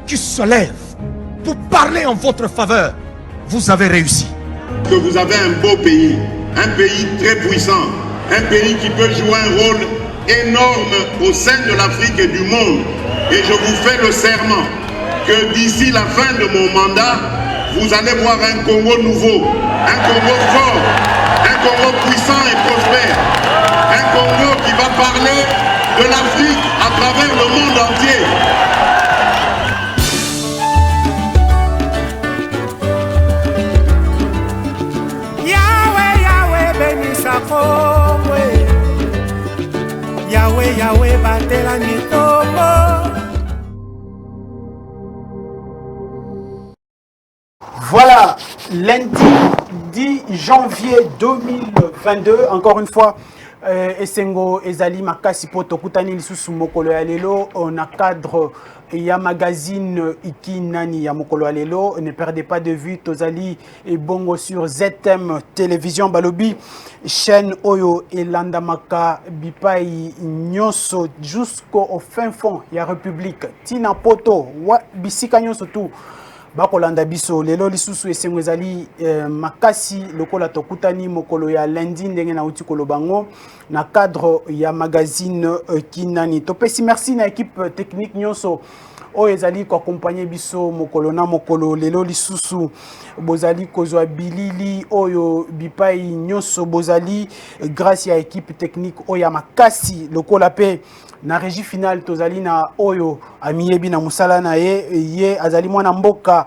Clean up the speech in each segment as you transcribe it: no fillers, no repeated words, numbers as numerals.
qui se lève pour parler en votre faveur, vous avez réussi. Que vous avez un beau pays, un pays très puissant, un pays qui peut jouer un rôle énorme au sein de l'Afrique et du monde. Et je vous fais le serment que d'ici la fin de mon mandat, vous allez voir un Congo nouveau, un Congo fort, un Congo puissant et prospère, un Congo qui va parler de l'Afrique à travers le monde entier. Yahweh, Yahweh, bénissa Congo. Yahweh, Yahweh, batela mitombo. Voilà, lundi 10 janvier 2022, encore une fois, Esengo Ezali Makasi Poto Kutani Lisusu Mokolo ya lelo, on a cadre ya magazine Iki Nani ya Mokolo ya lelo, ne perdez pas de vue Tozali et Bongo sur ZM Télévision Balobi, chaîne Oyo et Landamaka Bipai Nyonso jusqu'au fin fond ya République, Tina Poto, wa Bisika Nyonso tout. Bakolanda biso lelo lisusu esengo ezali makasi lokola tokutani mokolo ya lundi ndenge na uti kolobango na cadre ya magazine Kinani. Topesi merci na équipe technique nyonso o ezali ko accompagner biso mokolo na mokolo lelo lisusu bozali kozwa bilili oyo bipai nyonso bozali grâce à équipe technique oya makasi lokola pe na régie finale tozali na oyo amiyebi na musala na ye azali mwana mboka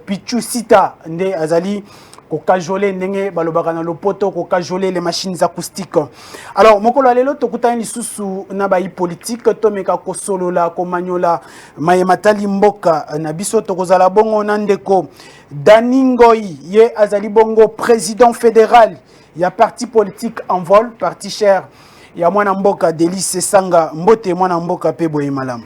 Pichu Sita nde azali kokajole ndenge balobaka na lopoto kokajole les machines acoustiques. Alors mokolo lelo tokutani lisusu na bayi politique tomeka kosolola komanyola mayematali mboka na biso tokozala bongo na ndeko Daningoi ye azali bongo président fédéral ya parti politique en vol parti cher ya mwana mboka Delice Sanga mbote mwana mboka pe boye malamu.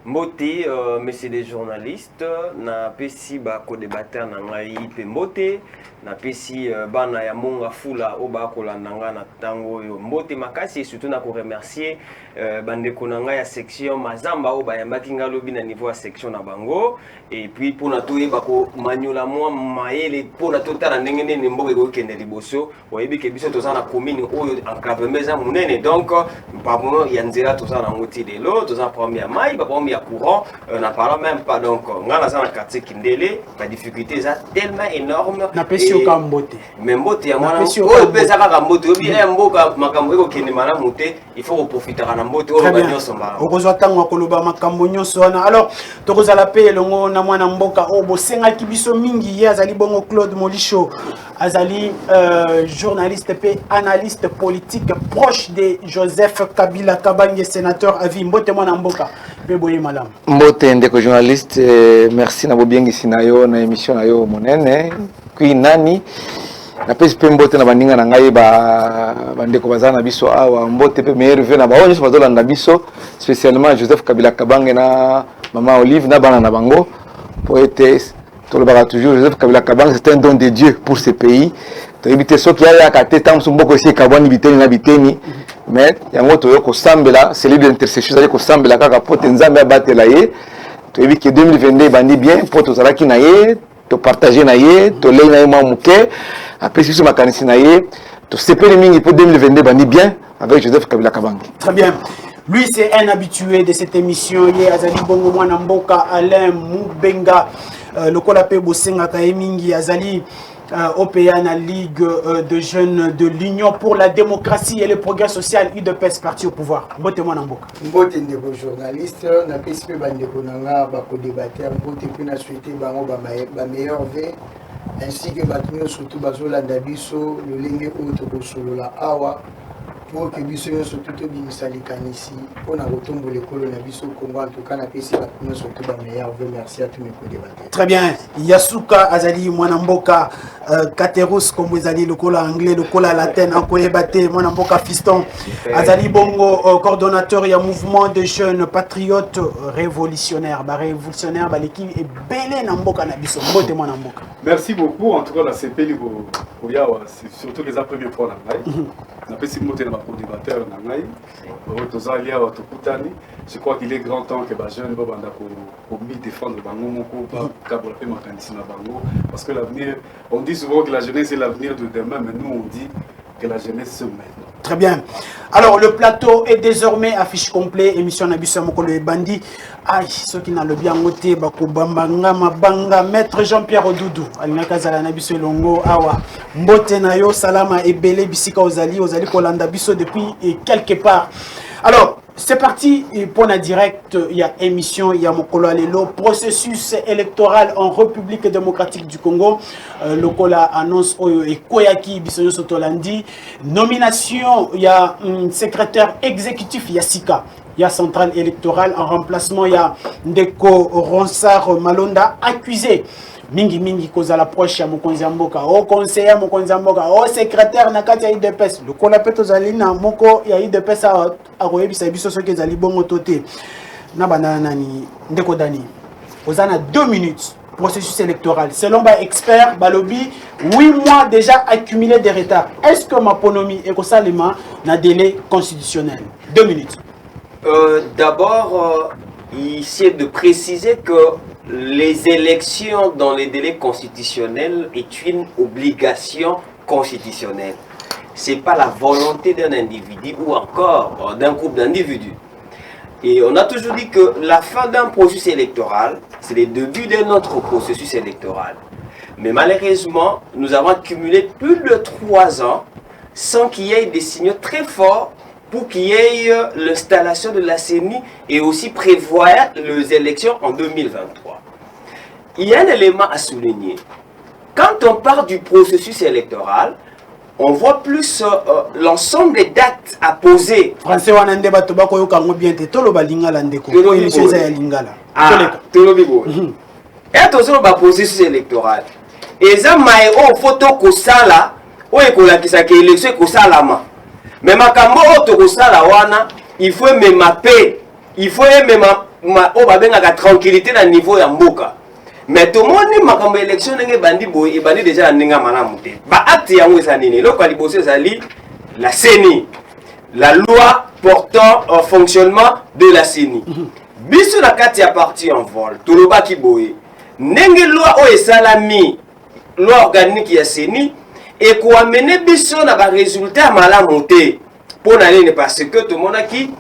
Mbote, messieurs les journalistes, na pesi ba ko débatteur na ngai pe mbote, na pesi bana ya monga fula o ba ko landanga na tango yo mbote makasi surtout na ko remercier bandeko na ngai ya section Mazamba o ba yambaki ngalobi na niveau ya section na bango et puis pour na toye ba ko manyola moi maele pour na totala ndenge nene mboka ko kende liboso oyebi ke biso tozana commune oyo enclavement za munene donc pardon ya nzela tozana ngoti lelo tozana premier mai ba premier courant, on n'en parle même pas. Donc, on a dans le quartier Kindele, la difficulté est tellement énorme. Na pesi au Kambote. Mais Mbote, il y a un pesi au Kambote. Il faut profiter de Mbote. Alors, tu as la paix, le mot na mwana mboka. Oh, bosenga kibiso mingi. Azali bongo Claude Molicho. Azali journaliste et analyste politique proche de Joseph Kabila Kabange, sénateur à vie. Mbote mwana mboka. Mbote ndeko journaliste, merci na bobiengi sinayo na émission na yo monene kui nani na pesi pe mbote na bandinga na ngai ba bandeko bazana biso awa mbote pe meilleur na ba onyo bazola na biso spécialement Joseph Kabila Kabange na maman Olive na bana na bango poète tout le bara toujours Joseph Kabila Kabange c'est un don de Dieu pour ce pays to éviter ce qui a ya kate tam sumboko aussi kabani biteni na biteni mais yango to ko sambela c'est libre d'intercession ça ko sambela kaka pote nzambe abatela ye to ebi que 2022 bandi bien pote ozalaki na ye to partager na ye to lei na ye mwa muke après si makanisi na ye to sepeli mingi pour 2022 bandi bien avec Joseph Kabila Kabange. Très bien. Lui c'est un habitué de cette émission ye azali bongo mwana mboka Alain Mubenga lokola pe bosenga ka mingi azali OPA na Ligue de jeunes de l'Union pour la démocratie et le progrès social UDPS parti au pouvoir. Mbote mwana mboka. Mbote ndeko journaliste na PSP bandeko nanga ba ko débattre mbote pe na souhaiter bango ba meilleur vœux ainsi que batmio surtout bazolanda biso lolenge oyo tokosolola awa pour que biso surtout to bimisali kanisi pona kotombo lekolo na biso Congo en tout cas na pesi batmio surtout ba meilleur vœux merci à tous mes co-débatteurs. Très bien. Yasuka azali mwana mboka Katerus comme azali lokola anglais lokola latin akoyebate mwana mboka fiston azali bongo coordonnateur ya mouvement de jeunes patriotes révolutionnaires ba révolutionnaire ba l'équipe est belé na mboka na biso mbote mwana mboka. Merci beaucoup en tout cas la CPI c'est surtout les premières fois là. napesi mbote na bacodébatteur na ngai oyo tozali awa tokutani. Je crois qu'il est grand temps que bajeune babanda komi défendre bango moko bakabola mpe makanisi na bango, parce que l'avenir, on dit souvent que la jeunesse est l'avenir de demain, mais nous on dit que la jeunesse se maintenant. Très bien. Alors, le plateau est désormais affiche complet. Émission Nabiso Mokolo et Bandi. Aïe, ceux qui n'ont le bien noté, Bakobambanga, Mabanga, Maître Jean-Pierre Odoudou, Alina Kazala Nabiso Longo, Awa, Mbote Nayo, Salama et Belé, Bissika Ozali, Kolanda Biso depuis quelque part. Alors, c'est parti pour la direct. Il y a émission, il y a Mokolo Alelo, processus électoral en République démocratique du Congo. Le Kola annonce et Koyaki Bissoyo Sotolandi. Nomination, il y a un secrétaire exécutif, il y a Sika. Il y a centrale électorale. En remplacement, il y a Ndeko Ronsard Malonda, accusé. Mingi mingi koza l'approche ya mokonzi mboka au conseiller mokonzi mboka au secrétaire na kati ya IDPS le kola peto zali na moko ya IDPS a koyebisa biso soki ezali bongo tote na bana nani Ndeko Dani ozana 2 minutes processus électoral selon ba expert balobi 8 mois déjà accumulé de retard. Est-ce que ma ponomi est kosalema na délai constitutionnel? 2 minutes. D'abord ici est de préciser que les élections dans les délais constitutionnels est une obligation constitutionnelle. Ce n'est pas la volonté d'un individu ou encore d'un groupe d'individus. Et on a toujours dit que la fin d'un processus électoral, c'est le début d'un autre processus électoral. Mais malheureusement, nous avons accumulé plus de 3 ans sans qu'il y ait des signaux très forts pour qu'il y ait l'installation de la CENI et aussi prévoir les élections en 2023. Il y a un élément à souligner. Quand on parle du processus électoral, on voit plus l'ensemble des dates à poser. Français wanande bato bako yokango bien te tolo balingala ndeko. Ko émission za ya lingala. Tolobibo. Et toujours ba processus électoral. Eza mai o photo ko sala o ekolakisa ke élection ko salama. Mais makambo oto kosala wana, il faut même paix, il faut même o babenga ka tranquillité na niveau ya mboka. Mais tout le monde ni makambo élection nenge bandi boy et bandi déjà ninga malamu te. Ba acte yango esanini, loko liboso ezali la CENI, la loi portant au fonctionnement de la CENI. Biso na kati ya parti en vol, toloba ki boy. Nenge loi o esalami, loi organique ya CENI et quoi amener biso na ba résultat malamu te. Pour n'aller parce que tout le monde a qui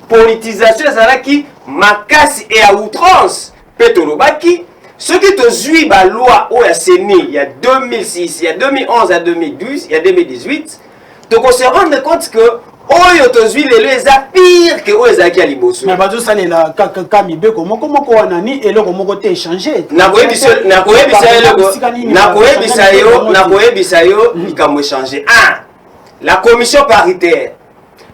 politisation ça qui makasi et à outrance petolobaki ceux qui te suivent la loi au CENI il y a 2006 il y a 2011 à 2012 il y a 2018 donc on se rend compte que oyo to suivent les lois pire que oyo zaki à liboso mais bazo salela kamibe ko moko wana ni eloko moko te échanger na koyebisa yo likambo échanger. La commission paritaire.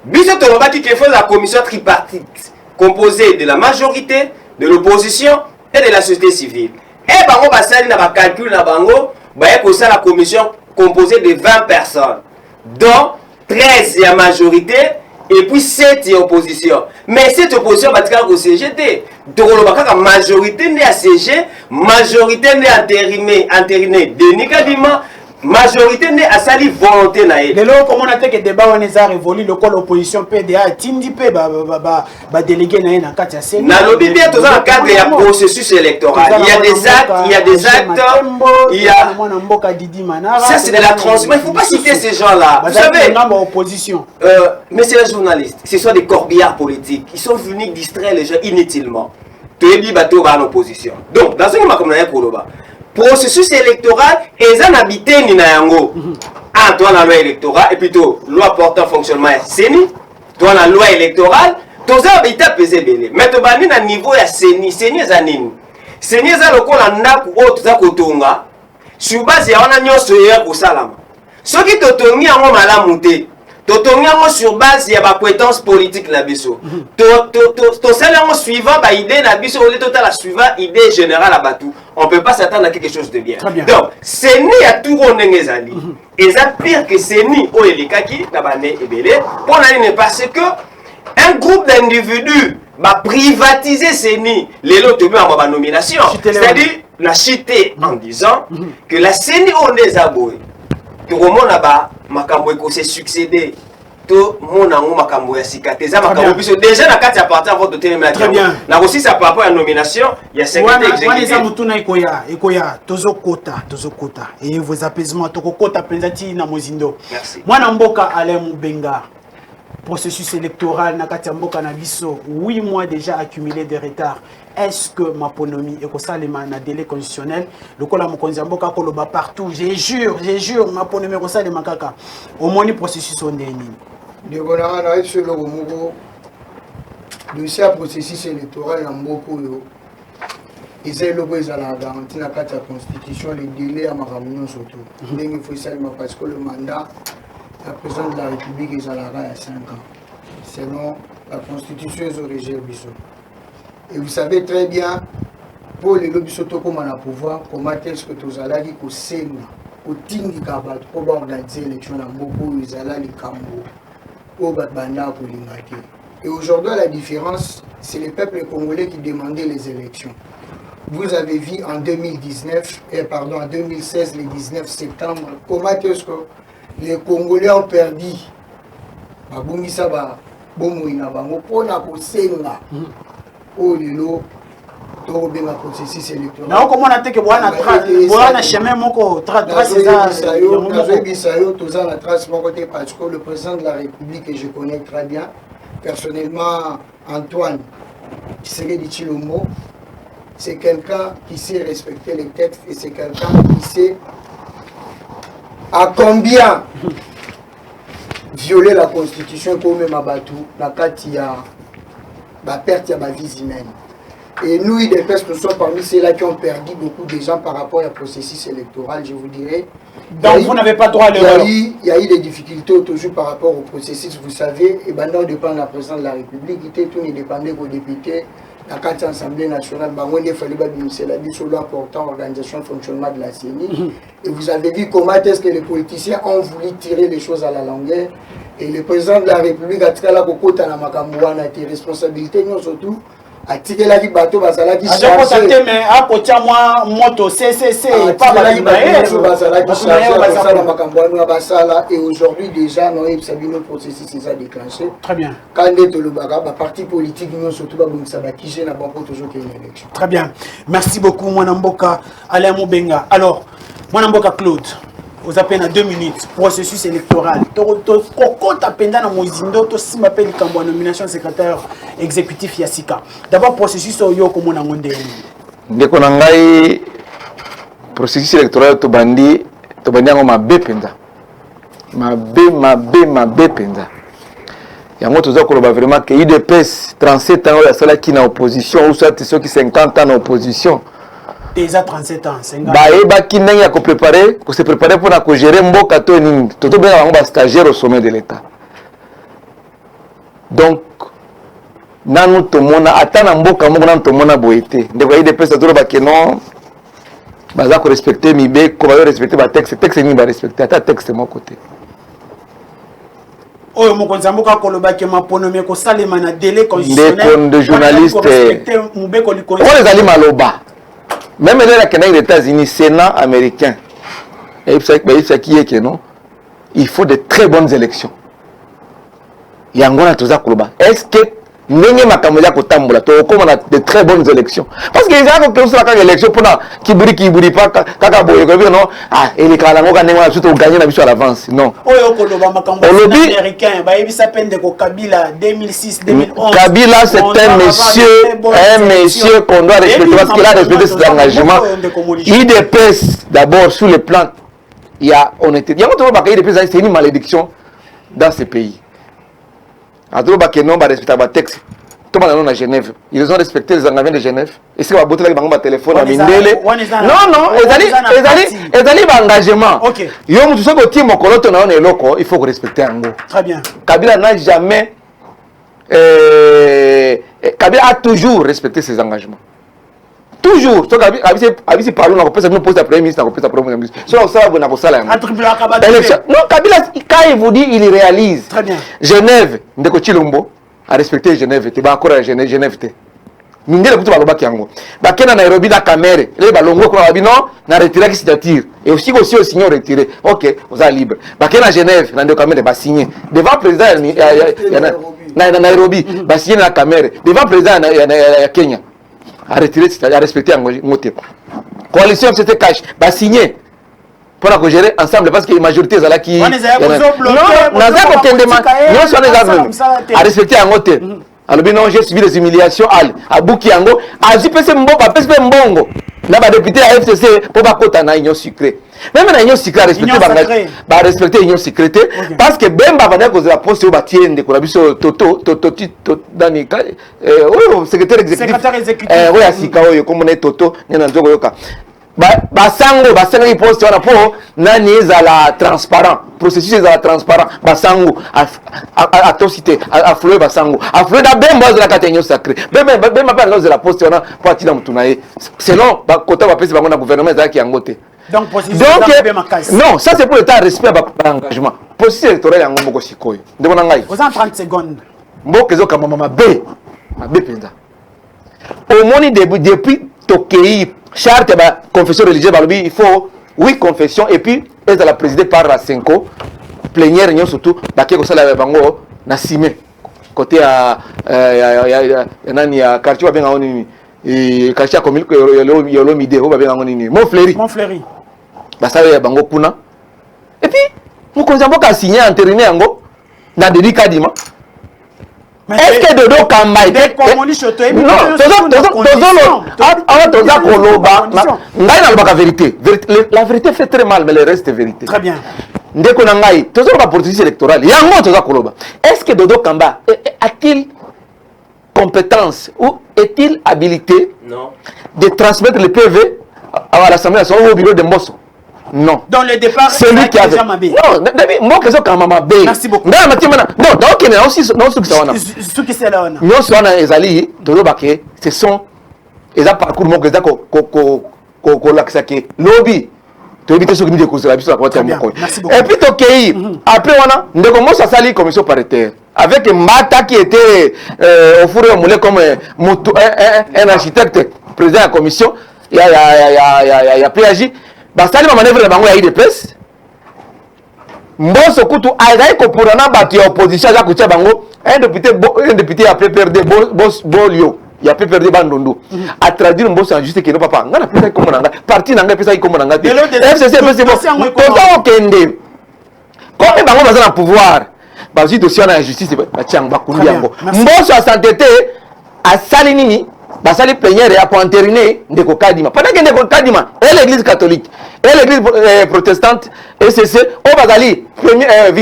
Biso tolobaki qu'il faut la commission tripartite composée de la majorité, de l'opposition et de la société civile. Et bango basali na ba calcul na bango, ba ça la commission composée de 20 personnes, dont 13 la majorité et puis 7 en opposition. Mais cette opposition va être au CGT. Donc la majorité n'est à CG, majorité n'est entériné Denis Kadima, majorité n'est à sali volonté naïe. De l'autre, comment on a fait que le débat on est révolu, le col opposition PDA, Tindi P, délégué naïe dans 4 à 7. Dans le bien dans le cadre du processus électoral, il y a des actes, il y a des actes, il y a. Ça c'est de la transmission. Il ne faut pas citer ces gens-là. Vous savez, mais c'est les journalistes, ce sont des corbillards politiques. Ils sont venus distraire les gens inutilement. Tebi bateau va en opposition. Donc, dans ce moment comme on processus électoral et ça n'habité ni na yango. Ah, toi la loi électorale et plutôt loi portant fonctionnement CENI, toi la loi électorale, toi ça habité pesé belé. Mais to bani na niveau ya CENI za nini? CENI za lokola ndaku o to za kotonga. Sur base ya wana nyoso ya ko salama. Soki to tongi yango malamu te. Totongi yango sur base ya ba compétence politique la biso. To sala yango suivant ba idée na biso au lieu total la suivant idée générale à Batou. On peut pas s'attendre à quelque chose de bien. Donc, CENI a tout rondé zali. Et ça pire que CENI au elikaki na bané ebele pour n'aller parce que un groupe d'individus va privatiser CENI les lots de ma nomination. C'est-à-dire la chité en disant que la CENI on les a boué. Tout le monde là-bas makambo ko s'est succédé to mona ngo makambo ya sikate za makambo biso déjà na kati ya parti avant de terminer très bien na aussi ça par rapport à nomination il y a secrétaire exécutif wana za mutuna ikoya tozokota et vos apaisements tokokota penzati na mozindo mwana mboka Alain Moubenga processus électoral na kati ya mboka na biso 8 mois déjà accumulé de retard. Est-ce que ma ponomie et kosalema na délai constitutionnel lokola mokonzi ya mboka koloba partout je jure ma ponomie kosalema kaka au moni processus ondeni de bonara na sur le mugo dossier processus électoral na mboko yo ezali loko ezala garanti na kati ya constitution les délais à makambo surtout ndenge faut salima parce que le mandat la président de la République ezalaka à 5 ans selon la constitution originaire biso. Et vous savez très bien, pour les lobbies comme on a pouvoir, comment est-ce que tous allez au Sénat, au Tindika, pour organiser l'élection dans beaucoup, ils allaient les Cambo, au Batbanda pour l'Ingati. Et aujourd'hui, la différence, c'est les peuples congolais qui demandaient les élections. Vous avez vu en 2016, le 19 septembre, comment est-ce que les Congolais ont perdu Babungisa ba Bomoina Bango pour la Sénat. Oh lilo to benga processus électoral na comment on a que boana chemin moko trace ça bisayo toza la trace moko te parce que le président de la République que je connais très bien personnellement Antoine Tshisekedi Tshilombo c'est quelqu'un qui sait respecter les textes et c'est quelqu'un qui sait à combien violer la constitution pour même abattu la katia la perte de ma vie humaine. Et nous, des personnes, nous sommes parmi ceux-là qui ont perdu beaucoup de gens par rapport au processus électoral, je vous dirais. Donc vous n'avez pas droit à l'erreur. Il y a eu des difficultés toujours par rapport au processus, vous savez, et maintenant, dépend de la présidence de la République, tout ne dépendait qu'aux députés, la carte Assemblée nationale, il fallait c'est la vie sur l'important organisation et fonctionnement de la CENI. Et vous avez vu comment est-ce que les politiciens ont voulu tirer les choses à la longueur. Et le président de la République a tiré la cocotte à la Makambouana, qui responsabilité, nous surtout, a tiré la bateau, Basala qui chargé. Mais à côté moi, moto, CCC, pas la Basala qui chargé, Basala Makambouana, Basala, et aujourd'hui déjà, nous avons sabi le processus s'est déclenché. Très bien. Quand on est au Lubaga, parti politique, nous surtout, qui gêne à Banco toujours qu'il y ait une élection. Très bien. Merci beaucoup, Mwanamboka, Alain Moubenga. Alors, Mwanamboka Claude. Vous appelez dans 2 minutes, processus électoral. Quand appelle dans Mozindo, si m'appelle comme nomination secrétaire exécutif Yassika. D'abord, processus yo comme on a mondé. Dès qu'on a un processus électoral, to bandi en ma bependa. Ma bependa. Il y a un autre qui vraiment que IDPS 37 ans, il y a ceux qui sont en opposition, ou soit ceux qui 50 ans en opposition. Déjà 37 ans, 50 ans. Qui n'a pas préparé, pour se préparer pour gérer Mboka to ning. Tout bien un stagiaire au sommet de l'État. Donc, nanu to mona atana Mboka mona to mona boité. De voyer des personnes d'autres qui non, baza ko respecter mibe, ko ba respecter ba texte ni ba respecter ata texte mon côté. Oyo mokonzi mboka koloba ke maponomie ko salema na délai constitutionnel. Des journalistes. On les allie maloba. Même les États-Unis, Sénat américain, il faut de très bonnes élections. Est-ce que nous avons de très bonnes élections? Parce que les gens qui ont fait l'élection pour qui brille pas, et les Kalango ont gagné à l'avance. Non. Kabila 2006, 2011. Kabila, c'est un monsieur qu'on doit respecter parce qu'il a respecté ses engagements. IDPS, d'abord, sur le plan, il y a honnêteté. Il y a IDPS, c'est une malédiction dans ce pays. Adro Bakenon va respecter le texte. Tout le monde à Genève. Ils ont respecté les engagements de Genève. Et si on va botter le téléphone à Mindele. Non, ils allaient engagement. Il faut respecter un mot. Très bien. Kabila n'a jamais. Kabila a toujours respecté ses engagements. Toujours. Si parlons, on peut poser la première ministre, on peut poser la première ministre. Non, Kabila, quand il vous dit, il réalise. Très bien. Genève, Ndeko Chilombo a respecté Genève. Tu vas encore à Genève. mindele kutu balobaki yango bakena Nairobi na Camere le balongo ko babi non na retirer qui signature et aussi au signer retirer OK vous êtes libre bakena Genève na ndio Camere ba signer devant président na Nairobi ba signer na Camere devant président ya Kenya a retirer c'est-à-dire respecter ngote coalition FCT cash ba signer pour la gérer ensemble parce que la majorité est là qui non naza ko kendema non so les a respecter ngote alors bien non j'ai subi des humiliations à Buki yango azi pese mboka pese mbongo na ba député à FCC pour ba kota na union secret même na union secret respecter ba respecter union secret parce que bemba bana ko la poste ba tiende ko la biso toto dani secrétaire exécutif oui asika oyo comme na toto na nzoko yoka basango basengi poste wana po nani ezala transparent processus ezala transparent basango atosité afloé basango afloé da bembo ezala katenyo sacré bemba pa ngoze la poste wana po atina mutu na ye selon bakota bapesi bango na gouvernement ezalaki yango te donc non ça c'est pour l'état respect ba engagement processus électoral yango moko sikoyo ndebona ngai aux 30 secondes mboka ezokama mabe penza au moni depuis tokei charte ba confession religieuse balobi il faut 8 confessions et puis elle est la présidée par la Senko plénière ñon surtout baké ko sala bango na simé côté à nani ya quartier ba benga oni et quartier comme yolo mide ba benga oni Montfleury ba sala bango kuna et puis vous konzambo ka signer entériné yango na dédicat dima est-ce que Dodo Kamba était non toza koloba ngai na lobaka vérité la vérité fait très mal mais le reste est vérité très bien ndeko na ngai toza ba processus électoral yango toza koloba est-ce que Dodo Kamba a-t-il compétence ou est-il habilité de transmettre le PV à l'Assemblée nationale ou au bureau de Mbosso? Non. Dans le départ, c'est lui qui a déjà mabé. Non, moi que ça quand mabé. Merci beaucoup. Non, donc il y a aussi non ce que ça wana. Ce qui c'est là wana. Nous sommes ezali Dodo Baké, ce sont les parcours mo que ça ko laksa ke lobby. Tu éviter ce que nous de cause la biso la côté moko. Et puis tokei après wana ndeko mo ça sali commission paritaire avec Mbata qui était au four et moulé comme un architecte président de la commission, il y a PAJ. Basali ma manœuvre bango ya IDPS Mbosso kutu aizai ko pourana batu ya opposition za kutia bango un député a PPRD Bolio ya PPRD Bandundu a traduire Mbosso en juste que no papa ngana pesa ikomo nanga parti nanga pesa ikomo nanga FCC pesa bon toto okende comme bango baza na pouvoir bazi dossier na justice ba tiang ba kundi yango Mbosso a santété a sali nini basali plénière ya pour entériner ndeko Kadima pendant que ndeko Kadima et l'église catholique et l'église protestante ECC au bazali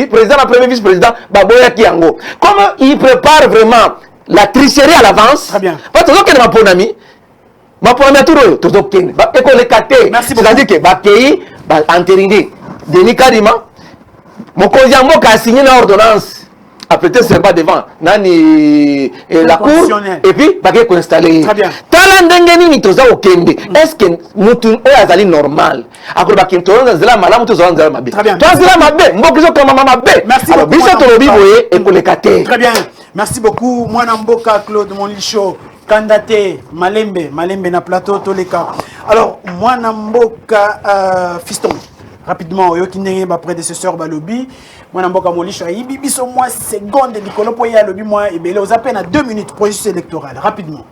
président et premier vice-président baboya kiango comment il prépare vraiment la tricherie à l'avance très bien parce que ma ponami touro tozo ken ba école katé c'est-à-dire que ba pays ba entériner Denis Kadima mokonzi ya mboka a signé une ordonnance après c'est pas devant nani la cour et puis baké ko installer tala ndenge nini toza okende est-ce que mutu o azali normal akoba kintoza zela malamu toza nzala mabe toza zela mabe mbokizo kama mama mabe alors biso to lobi boye et ko lekate très bien merci beaucoup mwana mboka Claude Monlicho candidat Malembe na plateau toleka alors mwana mboka fiston rapidement yoki ndenge ba prédécesseur balobi mwana mboka Monlicho ayibi biso moi seconde likolo po ya lobi moi ebele aux à peine à 2 minutes processus électoral rapidement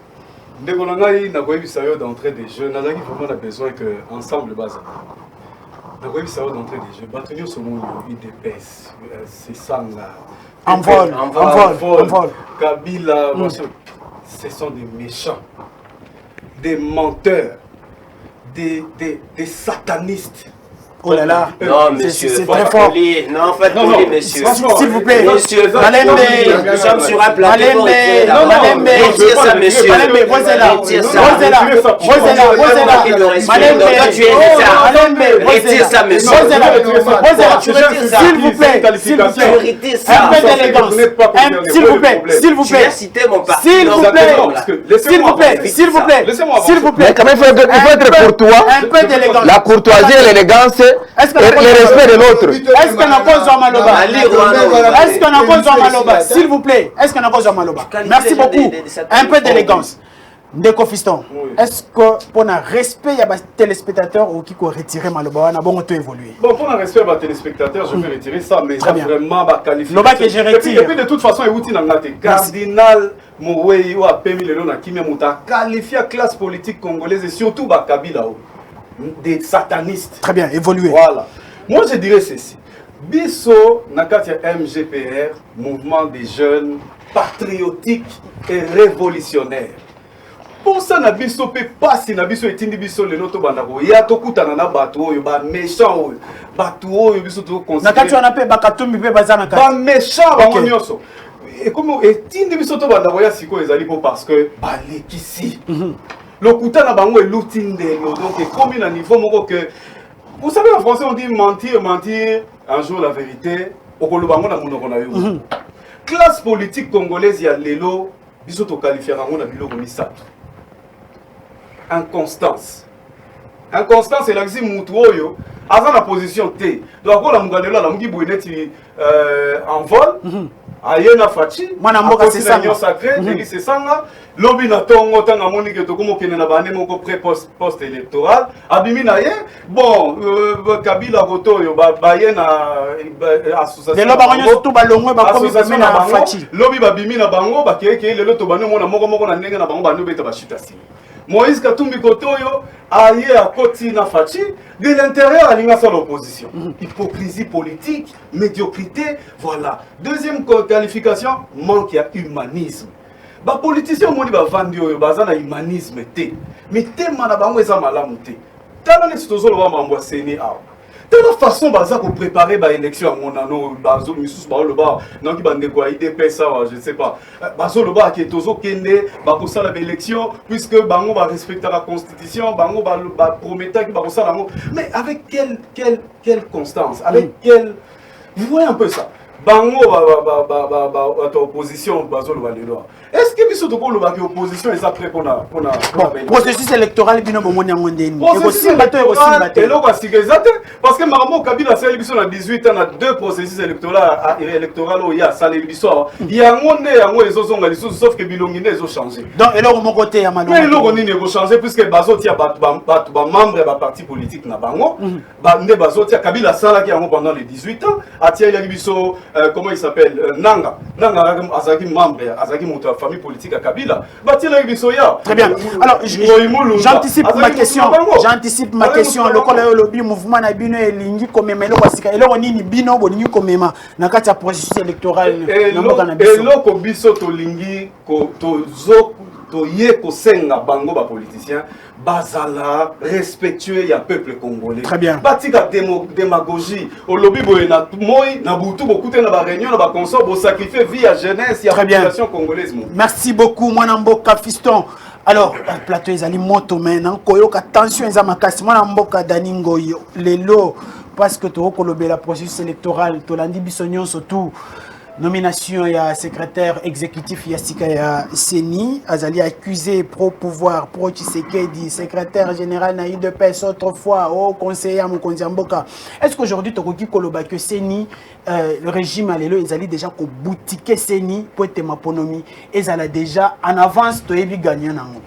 ndeko ngai na koyebisa yo d'entrée des jeux nazaki vraiment besoin que ensemble baza na koyebisa yo d'entrée des jeux bato nyonso moni UDPS c'est ça là envol Kabila ce sont des méchants des menteurs des satanistes. Oh là là, non, monsieur, c'est très fort. Non, faites poli, monsieur. S'il vous plaît. Monsieur, Malembe, nous sommes sur un plateau. Malembe, retirez ça, monsieur. Malembe, Rosella, retire ça, monsieur. S'il vous plaît, un peu d'élégance. S'il vous plaît, s'il vous plaît. S'il vous plaît. Mais quand même, il faut être courtois. Un peu d'élégance. La courtoisie et l'élégance et le respect de l'autre. Est-ce qu'on a besoin de Maloba? Est-ce qu'on a besoin de Maloba? S'il vous plaît, est-ce qu'on a besoin de Maloba? Merci beaucoup. Un peu d'élégance. Ndeko Fiston, Oui. est-ce que pour un respect, il y a des téléspectateurs ou qui ont retiré Maloba, on a bon évolué? Bon, pour un respect à téléspectateurs, je vais retirer ça, mais ça bien. vraiment va qualifier. Le bac que je retire. Et puis de toute façon, il y a un cardinal Moué, ou a Pemi Lelona, qui m'a qualifié la classe politique congolaise et surtout Kabila, des satanistes. Très bien, évolué. Voilà. Moi, je dirais ceci. Bisso, Nakatia MGPR, mouvement des jeunes patriotiques et révolutionnaires. Pour ça, na biso pe pasi na biso etindi biso le noto bandako ya tokutana na bato oyo ba méchant oyo bato oyo biso to considérer Nakati on appelle Bakatumbi pe bazana ba kati. méchant bango nyonso et comme etindi biso to bandako ya siko ezali po parce que balekisi le kutana bango elutindelo donc comme na niveau moko que vous savez en français on dit mentir un jour la vérité okolobango na monoko na yo classe politique congolaise ya lelo biso to qualifier bango na biloko misato. Inconstance. Inconstance, elle existe Moutouoyo, avant la position T. Donc, on a Mougadela, la Mougi Bouineti en vol, Ayena Fachi, Manamoka c'est ça. Sacré, c'est ça. Lobby na tongo tanga moni que tokomo kene na bane moko pré post électoral. Abimi na ye, bon, Kabila Gotoyo, Bayena association. Les lobaronyo surtout balongwe ba komi association na na bango. Fachi. Lobby babimi na bango, ba keke le loto bane mona moko na ndenge na bango bano beta ba chutasi. Moïse Katumbi Kotoyo a eu à côté na Fachi de l'intérieur à l'ingénieur l'opposition. Hypocrisie politique, médiocrité, voilà. Deuxième qualification, manque à humanisme. Les politiciens ont dit que bazana humanisme té. Mais té manabango eza malamu té. Tala ne sitozo lo mambo seni a. De la façon baza ko préparer ba élection mon nano bazo misus ba lo ba non ki bande ko IDP ça je ne sais pas. Bazo lo ba ki tozo kende ba ko sala ba élection puisque bango va respecter la constitution, bango ba promettre ki ba ko sala ngo. Mais avec quelle constance, avec quelle vous voyez un peu ça. Bango opposition bazo lo ba lelo. Est-ce que biso to ko lo ba ki opposition est prêt pour la processus électoral bino bomoni yango ndeni. Processus électoral eloko asigezate parce que maramo Kabila sali biso na 18 ans na deux processus électoral o ya sali biso yango nde yango ezozonga lisusu sauf que bilongi nde ezo changer. Donc eloko moko te ya malonga. Mais eloko nini eko changer puisque bazotia bato ba membre ba parti politique na bango ba nde bazotia Kabila sala ki yango pendant les 18 ans atia il biso comment il s'appelle Nanga azaki membre azaki moto famille politique à Kabila. Très bien. Alors, j'anticipe ma question. J'anticipe ma question. Le collègue lobby mouvement na bino elingi komema eloko asika eloko nini bino bolingi komema na kati ya processus électoral na mboka na biso. Eloko biso to lingi ko tozo to ye ko senga bango ba politicien bazala respectueux ya peuple congolais. Très bien. Batika démagogie au lobby boye na moi na butu beaucoup na ba réunion na ba consort bo sacrifier vie à jeunesse ya population congolaise. Merci beaucoup mwana mboka Fiston. Alors plateau ezali moto maintenant koyoka tension eza makasi mwana mboka Daningo lelo parce que to kolobela processus électoral to landi biso nyonso tout. Nomination ya secrétaire exécutif Yassika ya Seni azali accusé pro pouvoir pro Tshisekedi secrétaire général na UDPS autrefois au conseiller à Mokonzi Mboka. Est-ce qu'aujourd'hui tokoki koloba que Seni le régime alelo ezali déjà ko boutique Seni pour être maponomi ezala déjà en avance to ebi gagnant nango.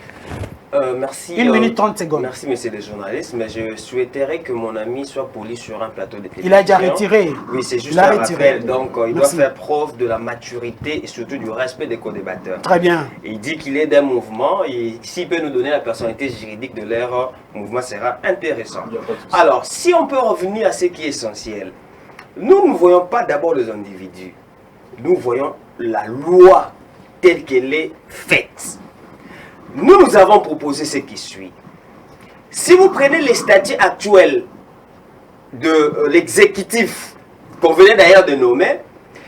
Merci. 1 minute 30 secondes. Merci, monsieur le journaliste, mais je souhaiterais que mon ami soit poli sur un plateau de télévision. Il a déjà retiré. Oui, c'est juste un rappel. Donc, il doit faire preuve de la maturité et surtout du respect des co-débatteurs. Très bien. Il dit qu'il est d'un mouvement et s'il peut nous donner la personnalité juridique de leur mouvement, sera intéressant. Alors, si on peut revenir à ce qui est essentiel, nous ne voyons pas d'abord les individus. Nous voyons la loi telle qu'elle est faite. Nous avons proposé ce qui suit. Si vous prenez les statuts actuels de l'exécutif, qu'on venait d'ailleurs de nommer,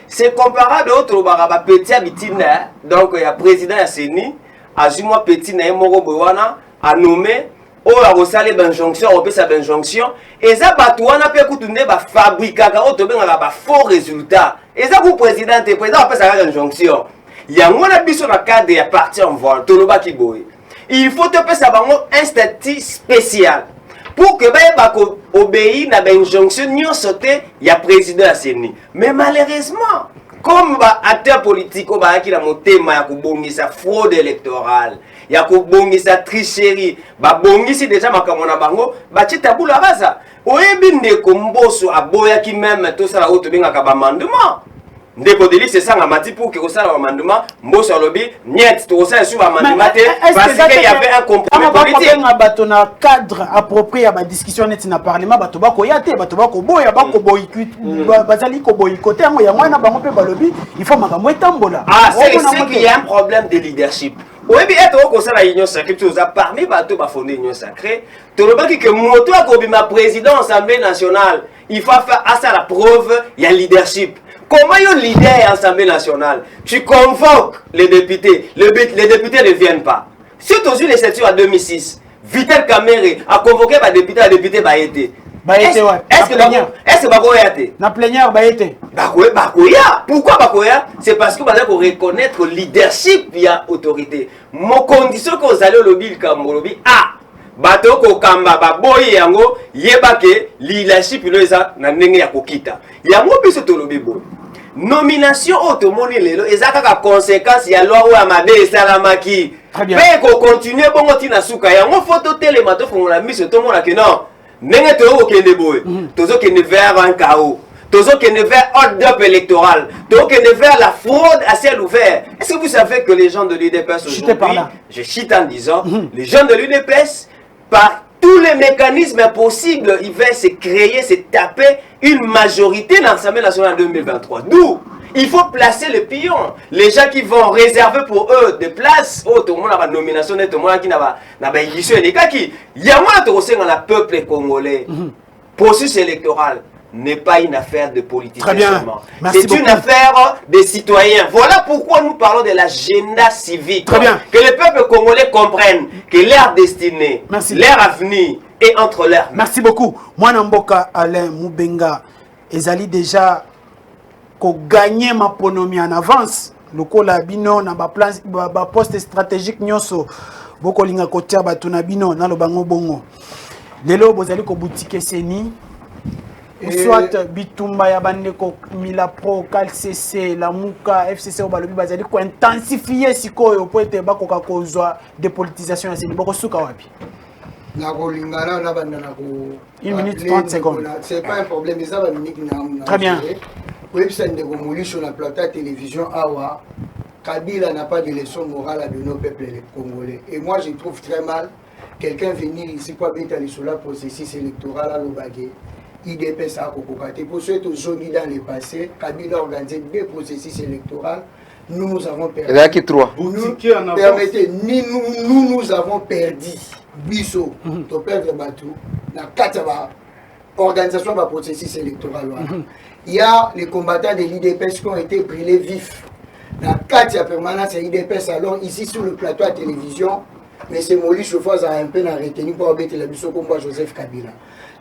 c'est comparable à d'autres petit habitina, donc il y a président Yasseni, Azuma Petit Naemoro Bowana, a nommé, a reçu l'injonction, on peut sa injonction, et ça, Batouana peut écouter, fabriquer, faux résultats. Et ça, vous président, on peut sa injonction. Il y a un biso na cadre ya parti en vol, toloba ki boy. Il faut te passer un statut spécial pour que ba obéir na ba injonction nyon sauté ya président Aseni. Mais malheureusement, comme acteur politique ba ki la motema ya kubongisa fraude électorale, ya kobongisa tricherie babongisi déjà makambo na bango batie tabula rasa oyebi ndeko mboso aboyaki même tosala oyo tobengaka bamandement ndeko delise esanga mati pour que kosala bamandement mboso alobi niet tokosala esu bamandement te parce que y avait un compromis politique bato na cadre approprié ya discussion neti na parlement bato bakoya te bato bakoboya bazali koboyikote yango yango wana bango mpe balobi il faut makambo etambola. C'est qu'il y a un problème de leadership. Oyebi être okosala union sacrée toza parmi bato bafondé union sacrée tolobaki que moto akobima président assemblée nationale il faut faire à ça la preuve il y a leadership. Comment un leader à l'Assemblée nationale, tu convoques les députés ne viennent pas. Si tu as eu les statuts en 2006, Vital Kamere a convoqué les députés Baïté. Est-ce que Bakoya été? La plénière Baïté. Bakoya. Pourquoi Bakoya? C'est parce que vous allez reconnaître le leadership via autorité. Mon condition que vous allez au lobby, le bato ko kamba baboyi yango yebake leadership loza na ndenge ya kokita yango biso tolobi bo nomination otomoni lelo ezaka ka conséquence ya loi ou amabe esalamaki pe ko continuer bongo tina suka yango photo telema to fongola miso to mona ke non ndenge to okende boye tozo kende vers un chaos tozo kende vers hold-up électoral tozo kende vers la fraude à ciel ouvert. Est-ce que vous savez que les gens de l'UDPS aujourd'hui, je chite en disant les gens de l'UDPS par tous les mécanismes possibles, ils veulent se créer, se taper une majorité dans l'Assemblée nationale en 2023. D'où il faut placer le pion. Les gens qui vont réserver pour eux des places, tout le monde a une nomination, tout le monde qui n'a pas édition. Il y a moins de peuple congolais. Processus électoral n'est pas une affaire de politiciens seulement. C'est une affaire des citoyens. Voilà pourquoi nous parlons de l'agenda civique. Très bien. Que le peuple congolais comprenne que leur destinée, leur avenir est entre leurs mains. Merci beaucoup. Moi, Namboka Alain Moubenga, ezali déjà ko gagner ma ponomie en avance. Le kolabino na ba plan ba poste stratégique nyonso boko linga kotia batuna bino na lo bango bongo. Lelo bozali ko boutique seni. Soit bitumba ya bandeko Milapro, CalCC, Lamuka, FCC obalobi bazali ko intensifier sikoyo po ete bakoka kozwa dépolitisation ya seni boko suka wapi. Na kolingana na bandana ko 1 minute 30 secondes. C'est pas un problème ça va minute na. Très bien. Oui, ça ne démoli sur la plateau télévision awa. Kabila n'a pas de leçon morale à donner au peuple congolais. Et moi je trouve très mal quelqu'un venir ici pour habiter sur la processus électoral à l'Obagé. IDPS a Kokokate. Pour ceux qui ont zoné dans le passé, Kabila a organisé des processus électoraux. Nous avons perdu. Permettez, nous avons perdu. Bisso, to perdre Batou, la 4 organisation de processus électoral. Il y a les combattants de l'IDPS qui ont été brûlés vifs. La 4 permanence de l'IDPS, alors ici sur le plateau à télévision, mais c'est Molly Chauffaz a un peu retenu pour embêter la Bisso comme Joseph Kabila.